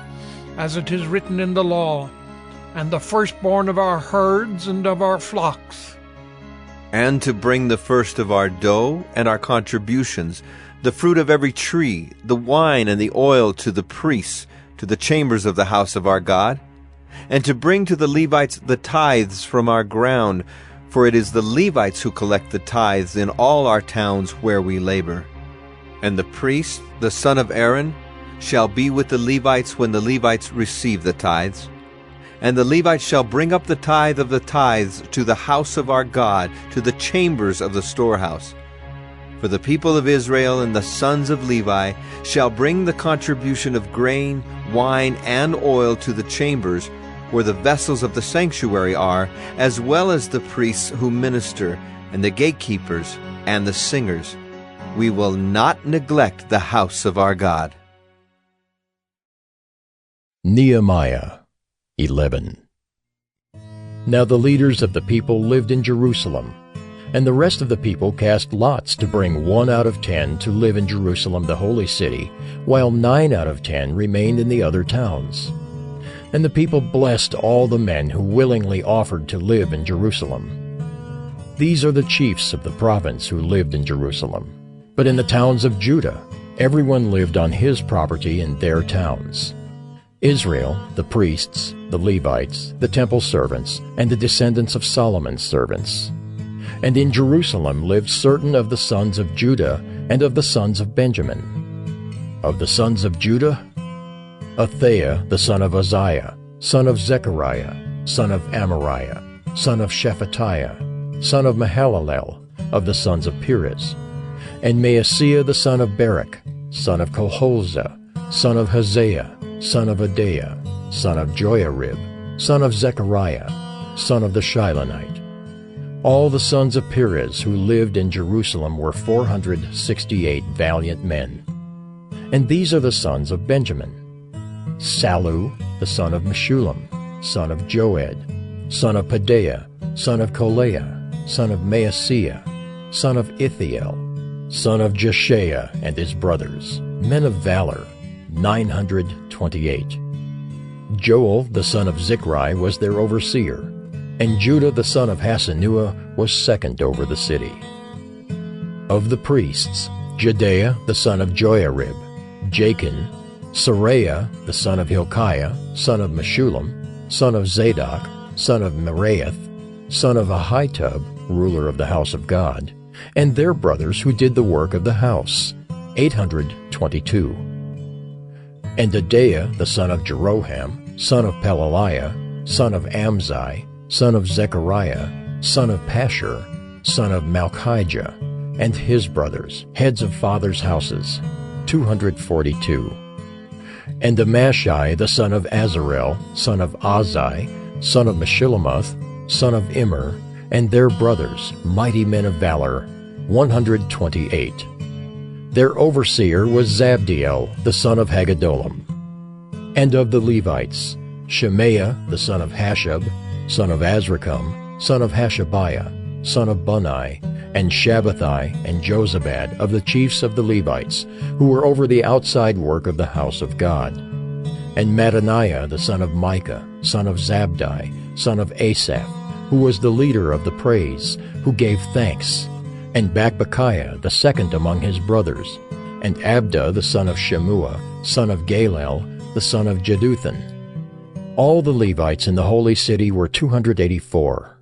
as it is written in the law, and the firstborn of our herds and of our flocks. And to bring the first of our dough and our contributions, the fruit of every tree, the wine and the oil to the priests, to the chambers of the house of our God, and to bring to the Levites the tithes from our ground, for it is the Levites who collect the tithes in all our towns where we labor. And the priest, the son of Aaron, shall be with the Levites when the Levites receive the tithes. And the Levites shall bring up the tithe of the tithes to the house of our God, to the chambers of the storehouse. For the people of Israel and the sons of Levi shall bring the contribution of grain, wine, and oil to the chambers, where the vessels of the sanctuary are, as well as the priests who minister, and the gatekeepers, and the singers. We will not neglect the house of our God. Nehemiah 11. Now the leaders of the people lived in Jerusalem, and the rest of the people cast lots to bring 1 out of 10 to live in Jerusalem the holy city, while 9 out of 10 remained in the other towns. And the people blessed all the men who willingly offered to live in Jerusalem. These are the chiefs of the province who lived in Jerusalem. But in the towns of Judah, everyone lived on his property in their towns. Israel, the priests, the Levites, the temple servants, and the descendants of Solomon's servants. And in Jerusalem lived certain of the sons of Judah and of the sons of Benjamin. Of the sons of Judah, Athaiah the son of Uzziah, son of Zechariah, son of Amariah, son of Shephatiah, son of Mahalalel, of the sons of Perez, and Maaseiah the son of Barak, son of Colhozah, son of Hosea, son of Adaiah, son of Joiarib, son of Zechariah, son of the Shilonite. All the sons of Perez who lived in Jerusalem were 468 valiant men. And these are the sons of Benjamin: Sallu, the son of Meshullam, son of Joed, son of Pedaiah, son of Kolaiah, son of Maaseiah, son of Ithiel, son of Jeshaiah, and his brothers, men of valor, 928. Joel, the son of Zichri, was their overseer, and Judah, the son of Hasenuah, was second over the city. Of the priests, Jedaiah, the son of Joiarib, Jachin, Seraiah, the son of Hilkiah, son of Meshullam, son of Zadok, son of Meraioth, son of Ahitub, ruler of the house of God, and their brothers who did the work of the house, 822. And Adaiah, the son of Jeroham, son of Pelaliah, son of Amzi, son of Zechariah, son of Pashur, son of Malchijah, and his brothers, heads of fathers' houses, 242. And Amashai, the son of Azarel, son of Azai, son of Meshillemoth, son of Immer, and their brothers, mighty men of valor, 128. Their overseer was Zabdiel, the son of Haggedolim. And of the Levites, Shemaiah, the son of Hashab, son of Azrikam, son of Hashabiah, son of Bunai, and Shabbathai and Jozabad of the chiefs of the Levites, who were over the outside work of the house of God. And Mattaniah, the son of Micah, son of Zabdi, son of Asaph, who was the leader of the praise, who gave thanks, and Bakbukiah, the second among his brothers, and Abda, the son of Shemua, son of Galel, the son of Jeduthun. All the Levites in the holy city were 284.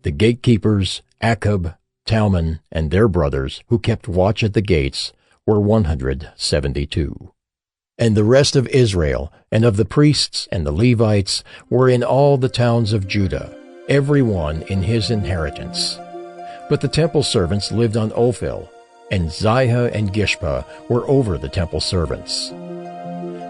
The gatekeepers, Akub, Talmon, and their brothers, who kept watch at the gates, were 172. And the rest of Israel, and of the priests and the Levites, were in all the towns of Judah, every one in his inheritance. But the temple servants lived on Ophel, and Ziha and Gishpa were over the temple servants.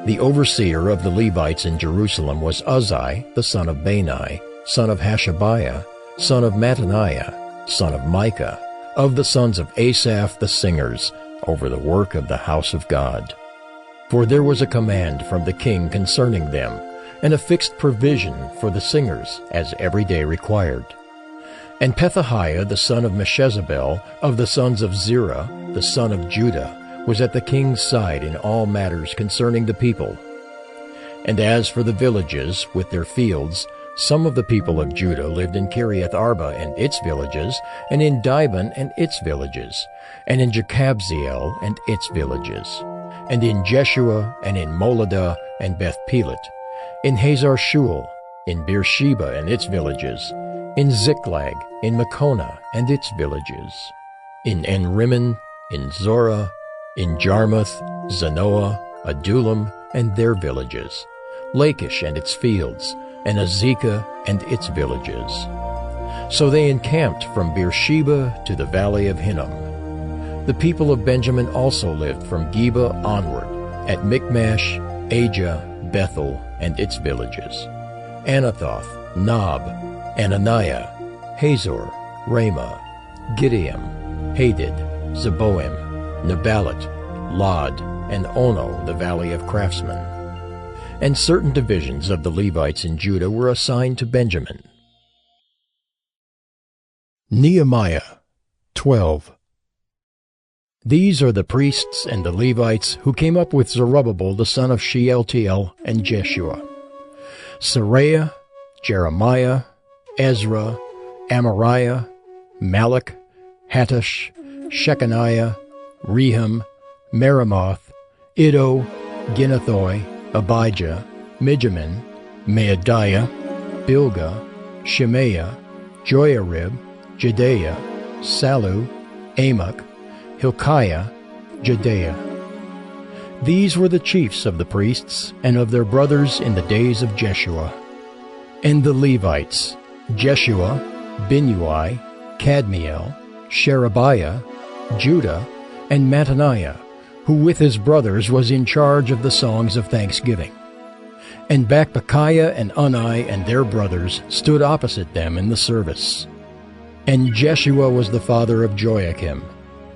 The overseer of the Levites in Jerusalem was Uzzi, the son of Bani, son of Hashabiah, son of Mattaniah, son of Micah, of the sons of Asaph the singers, over the work of the house of God. For there was a command from the king concerning them, and a fixed provision for the singers, as every day required. And Pethahiah the son of Meshezabel, of the sons of Zerah, the son of Judah, was at the king's side in all matters concerning the people. And as for the villages with their fields, some of the people of Judah lived in Kiriath Arba and its villages, and in Dibon and its villages, and in Jekabzeel and its villages, and in Jeshua, and in Moladah, and Beth Pelet, in Hazar Shul, in Beersheba and its villages, in Ziklag, in Makona and its villages, in En-Rimmon, in Zorah, in Jarmuth, Zanoah, Adullam and their villages, Lachish and its fields, and Azekah and its villages. So they encamped from Beersheba to the valley of Hinnom. The people of Benjamin also lived from Geba onward, at Michmash, Ajah, Bethel, and its villages, Anathoth, Nob, Ananiah, Hazor, Ramah, Gideam, Hadid, Zeboim, Nebalat, Lod, and Ono, the valley of craftsmen. And certain divisions of the Levites in Judah were assigned to Benjamin. Nehemiah 12. These are the priests and the Levites who came up with Zerubbabel the son of Shealtiel and Jeshua: Seraiah, Jeremiah, Ezra, Amariah, Malach, Hattush, Shechaniah, Rehum, Meremoth, Iddo, Ginnethoi, Abijah, Mijamin, Maadiah, Bilgah, Shemaiah, Joiarib, Jedaiah, Sallu, Amok, Hilkiah, Jedaiah. These were the chiefs of the priests and of their brothers in the days of Jeshua. And the Levites: Jeshua, Binnui, Kadmiel, Sherebiah, Judah, and Mattaniah, who with his brothers was in charge of the songs of thanksgiving. And Bakbukiah and Unni and their brothers stood opposite them in the service. And Jeshua was the father of Joachim,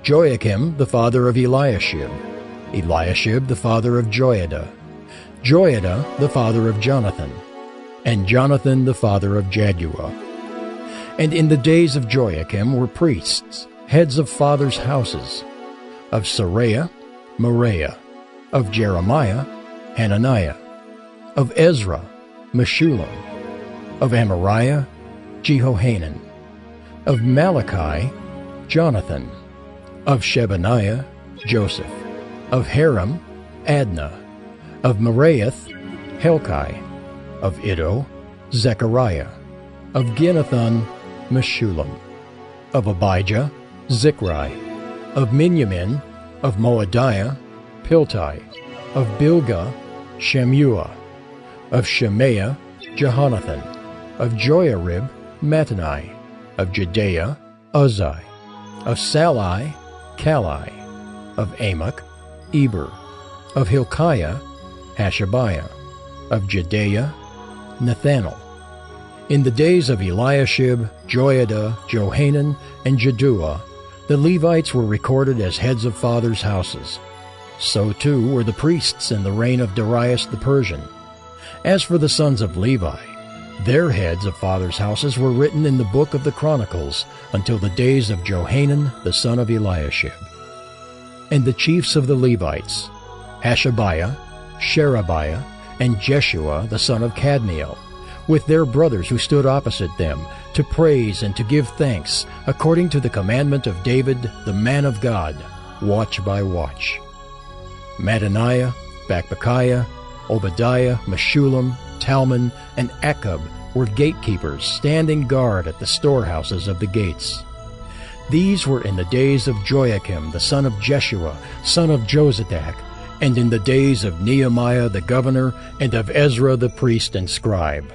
Joachim the father of Eliashib, Eliashib the father of Joiada, Joiada the father of Jonathan, and Jonathan the father of Jaddua. And in the days of Joachim were priests, heads of fathers' houses: of Seraiah, Moriah; of Jeremiah, Hananiah; of Ezra, Meshullam; of Amariah, Jehohanan; of Malachi, Jonathan; of Shebaniah, Joseph; of Haram, Adnah; of Meraioth, Helkai; of Iddo, Zechariah; of Ginnethon, Meshullam; of Abijah, Zichri; of Miniamin, of Moadiah, Piltai; of Bilgah, Shammua; of Shemaiah, Jehonathan; of Joiarib, Mattani; of Jedaiah, Uzzi; of Sallai, Kalai; of Amok, Eber; of Hilkiah, Hashabiah; of Jedaiah, Nethanel. In the days of Eliashib, Joiada, Johanan, and Jaddua, the Levites were recorded as heads of fathers' houses. So too were the priests in the reign of Darius the Persian. As for the sons of Levi, their heads of fathers' houses were written in the book of the Chronicles until the days of Johanan the son of Eliashib. And the chiefs of the Levites: Hashabiah, Sherebiah, and Jeshua the son of Kadmiel, with their brothers who stood opposite them, to praise and to give thanks, according to the commandment of David the man of God, watch by watch. Mattaniah, Bakbukiah, Obadiah, Meshullam, Talmon, and Akub were gatekeepers standing guard at the storehouses of the gates. These were in the days of Joachim the son of Jeshua, son of Jozadak, and in the days of Nehemiah the governor, and of Ezra the priest and scribe.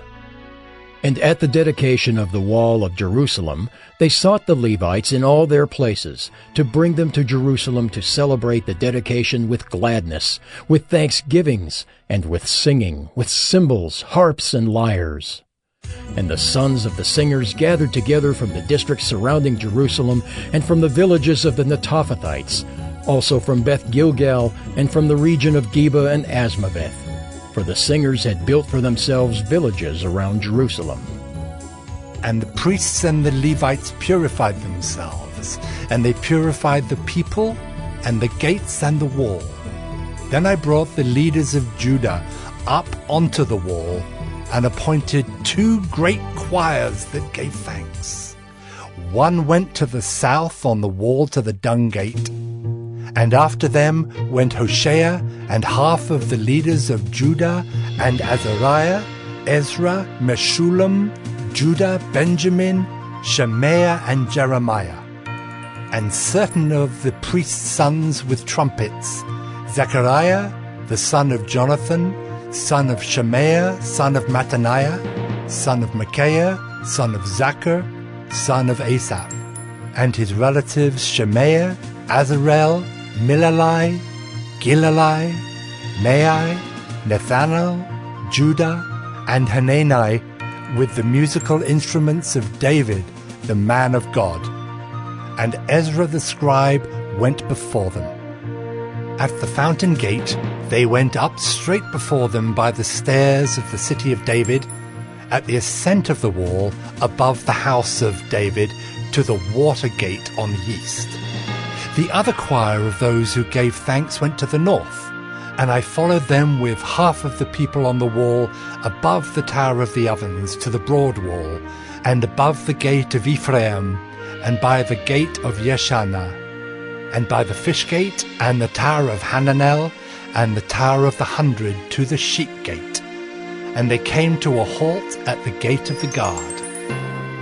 And at the dedication of the wall of Jerusalem, they sought the Levites in all their places, to bring them to Jerusalem to celebrate the dedication with gladness, with thanksgivings, and with singing, with cymbals, harps, and lyres. And the sons of the singers gathered together from the districts surrounding Jerusalem, and from the villages of the Netophathites, also from Beth Gilgal, and from the region of Geba and Asmaveth. For the singers had built for themselves villages around Jerusalem. And the priests and the Levites purified themselves, and they purified the people, and the gates and the wall. Then I brought the leaders of Judah up onto the wall, and appointed 2 great choirs that gave thanks. One went to the south on the wall to the dung gate, and after them went Hoshea and half of the leaders of Judah, and Azariah, Ezra, Meshullam, Judah, Benjamin, Shemaiah, and Jeremiah. And certain of the priests' sons with trumpets, Zechariah, the son of Jonathan, son of Shemaiah, son of Mattaniah, son of Micaiah, son of Zachar, son of Asaph, and his relatives Shemaiah, Azarel, Milalai, Gilalai, Maai, Nethanel, Judah, and Hanani, with the musical instruments of David, the man of God. And Ezra the scribe went before them. At the fountain gate they went up straight before them by the stairs of the city of David, at the ascent of the wall above the house of David, to the water gate on the east. The other choir of those who gave thanks went to the north, and I followed them with half of the people on the wall above the Tower of the Ovens to the broad wall, and above the gate of Ephraim, and by the gate of Yeshana, and by the fish gate, and the Tower of Hananel, and the Tower of the 100 to the sheep gate. And they came to a halt at the gate of the guard.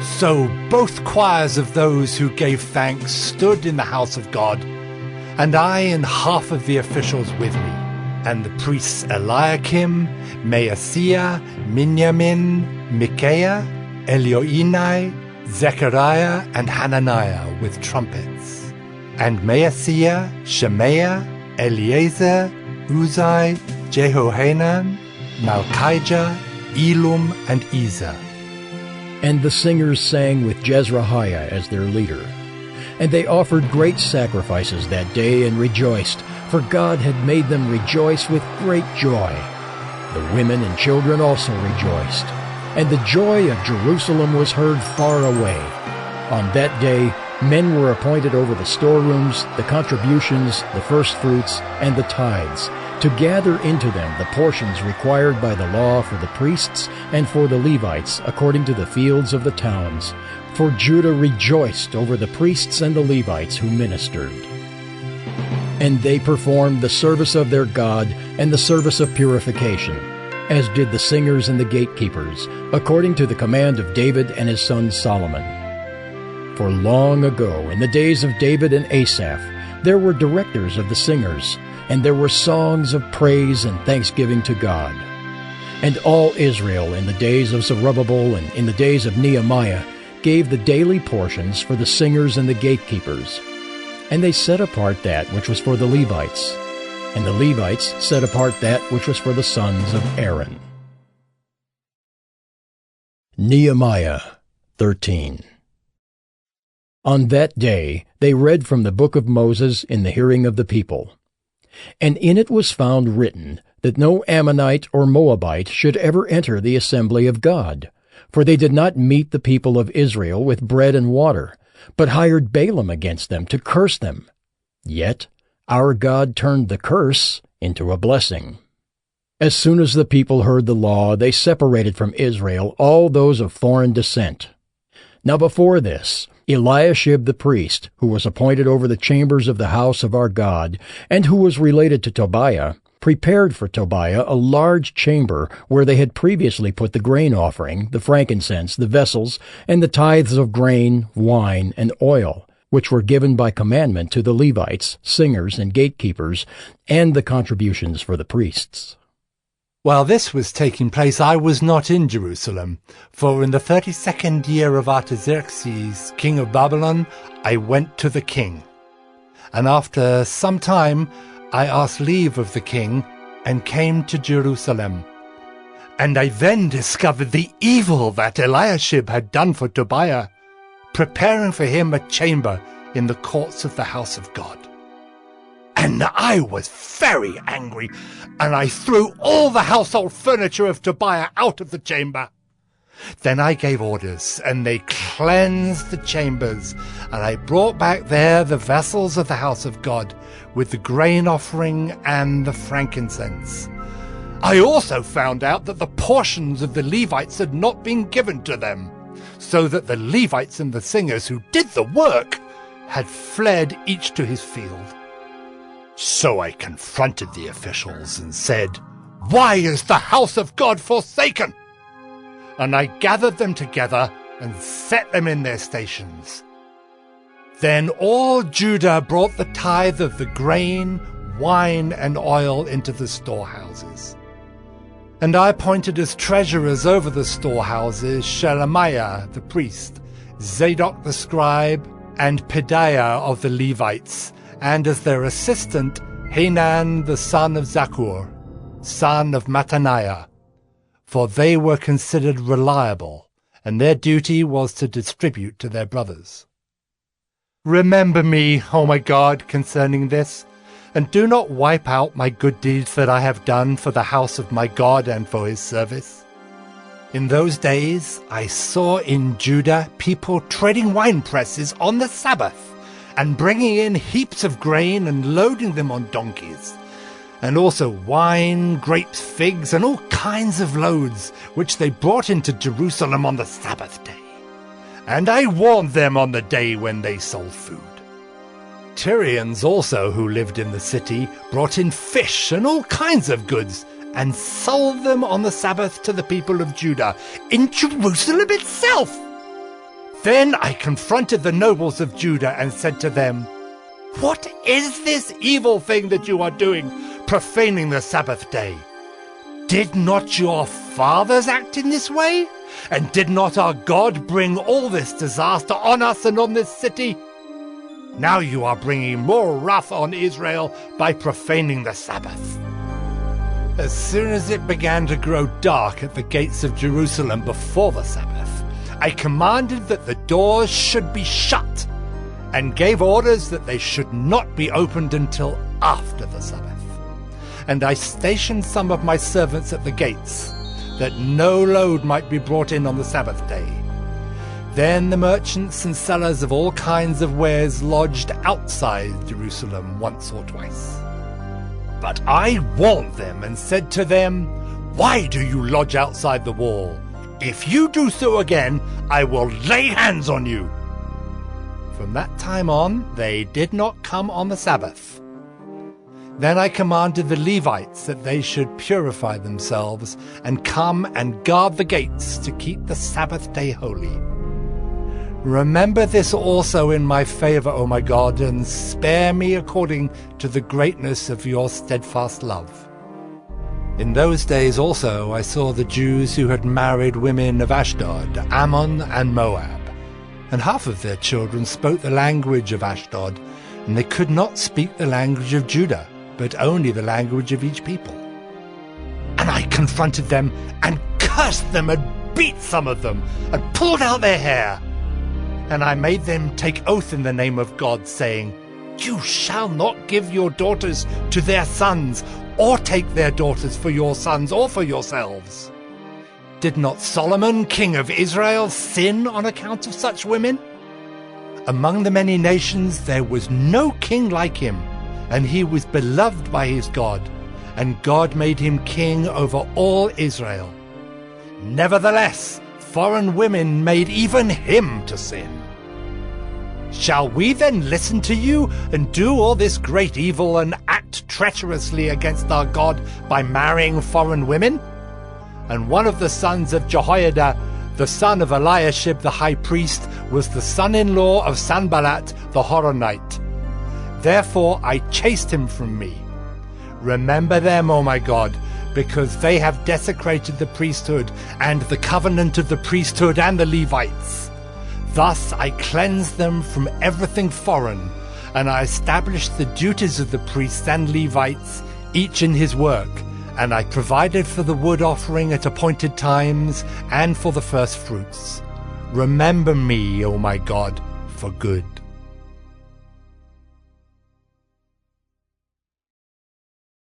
So both choirs of those who gave thanks stood in the house of God, and I and half of the officials with me, and the priests Eliakim, Maaseiah, Minyamin, Micaiah, Elioenai, Zechariah, and Hananiah with trumpets, and Maaseiah, Shemaiah, Eleazar, Uzai, Jehohanan, Malchijah, Elum, and Ezer. And the singers sang with Jezrahiah as their leader. And they offered great sacrifices that day and rejoiced, for God had made them rejoice with great joy. The women and children also rejoiced. And the joy of Jerusalem was heard far away. On that day men were appointed over the storerooms, the contributions, the firstfruits, and the tithes, to gather into them the portions required by the law for the priests and for the Levites according to the fields of the towns. For Judah rejoiced over the priests and the Levites who ministered. And they performed the service of their God and the service of purification, as did the singers and the gatekeepers, according to the command of David and his son Solomon. For long ago, in the days of David and Asaph, there were directors of the singers, and there were songs of praise and thanksgiving to God. And all Israel in the days of Zerubbabel and in the days of Nehemiah gave the daily portions for the singers and the gatekeepers. And they set apart that which was for the Levites, and the Levites set apart that which was for the sons of Aaron. Nehemiah 13. On that day they read from the book of Moses in the hearing of the people. And in it was found written that no Ammonite or Moabite should ever enter the assembly of God, for they did not meet the people of Israel with bread and water, but hired Balaam against them to curse them. Yet our God turned the curse into a blessing. As soon as the people heard the law, they separated from Israel all those of foreign descent. Now before this, Eliashib the priest, who was appointed over the chambers of the house of our God, and who was related to Tobiah, prepared for Tobiah a large chamber where they had previously put the grain offering, the frankincense, the vessels, and the tithes of grain, wine, and oil, which were given by commandment to the Levites, singers, and gatekeepers, and the contributions for the priests. While this was taking place, I was not in Jerusalem, for in the 32nd year of Artaxerxes, king of Babylon, I went to the king. And after some time, I asked leave of the king and came to Jerusalem. And I then discovered the evil that Eliashib had done for Tobiah, preparing for him a chamber in the courts of the house of God. And I was very angry, and I threw all the household furniture of Tobiah out of the chamber. Then I gave orders, and they cleansed the chambers, and I brought back there the vessels of the house of God, with the grain offering and the frankincense. I also found out that the portions of the Levites had not been given to them, so that the Levites and the singers who did the work had fled each to his field. So I confronted the officials and said, "Why is the house of God forsaken?" And I gathered them together and set them in their stations. Then all Judah brought the tithe of the grain, wine, and oil into the storehouses. And I appointed as treasurers over the storehouses Shelemiah the priest, Zadok the scribe, and Pedaiah of the Levites, and as their assistant, Hanan the son of Zakkur, son of Mattaniah, for they were considered reliable, and their duty was to distribute to their brothers. Remember me, O my God, concerning this, and do not wipe out my good deeds that I have done for the house of my God and for his service. In those days I saw in Judah people treading wine presses on the Sabbath, and bringing in heaps of grain and loading them on donkeys, and also wine, grapes, figs, and all kinds of loads, which they brought into Jerusalem on the Sabbath day. And I warned them on the day when they sold food. Tyrians also, who lived in the city, brought in fish and all kinds of goods, and sold them on the Sabbath to the people of Judah, in Jerusalem itself. Then I confronted the nobles of Judah and said to them, "What is this evil thing that you are doing, profaning the Sabbath day? Did not your fathers act in this way? And did not our God bring all this disaster on us and on this city? Now you are bringing more wrath on Israel by profaning the Sabbath." As soon as it began to grow dark at the gates of Jerusalem before the Sabbath, I commanded that the doors should be shut, and gave orders that they should not be opened until after the Sabbath. And I stationed some of my servants at the gates, that no load might be brought in on the Sabbath day. Then the merchants and sellers of all kinds of wares lodged outside Jerusalem once or twice. But I warned them and said to them, "Why do you lodge outside the wall? If you do so again, I will lay hands on you." From that time on, they did not come on the Sabbath. Then I commanded the Levites that they should purify themselves and come and guard the gates to keep the Sabbath day holy. Remember this also in my favor, O my God, and spare me according to the greatness of your steadfast love. In those days also I saw the Jews who had married women of Ashdod, Ammon, and Moab, and half of their children spoke the language of Ashdod, and they could not speak the language of Judah, but only the language of each people. And I confronted them, and cursed them, and beat some of them, and pulled out their hair. And I made them take oath in the name of God, saying, "You shall not give your daughters to their sons, or take their daughters for your sons or for yourselves." Did not Solomon, king of Israel, sin on account of such women? Among the many nations there was no king like him, and he was beloved by his God, and God made him king over all Israel. Nevertheless, foreign women made even him to sin. Shall we then listen to you and do all this great evil and act treacherously against our God by marrying foreign women? And one of the sons of Jehoiada, the son of Eliashib the high priest, was the son-in-law of Sanballat the Horonite. Therefore I chased him from me. Remember them, O my God, because they have desecrated the priesthood and the covenant of the priesthood and the Levites. Thus I cleansed them from everything foreign, and I established the duties of the priests and Levites, each in his work, and I provided for the wood offering at appointed times and for the first fruits. Remember me, O my God, for good.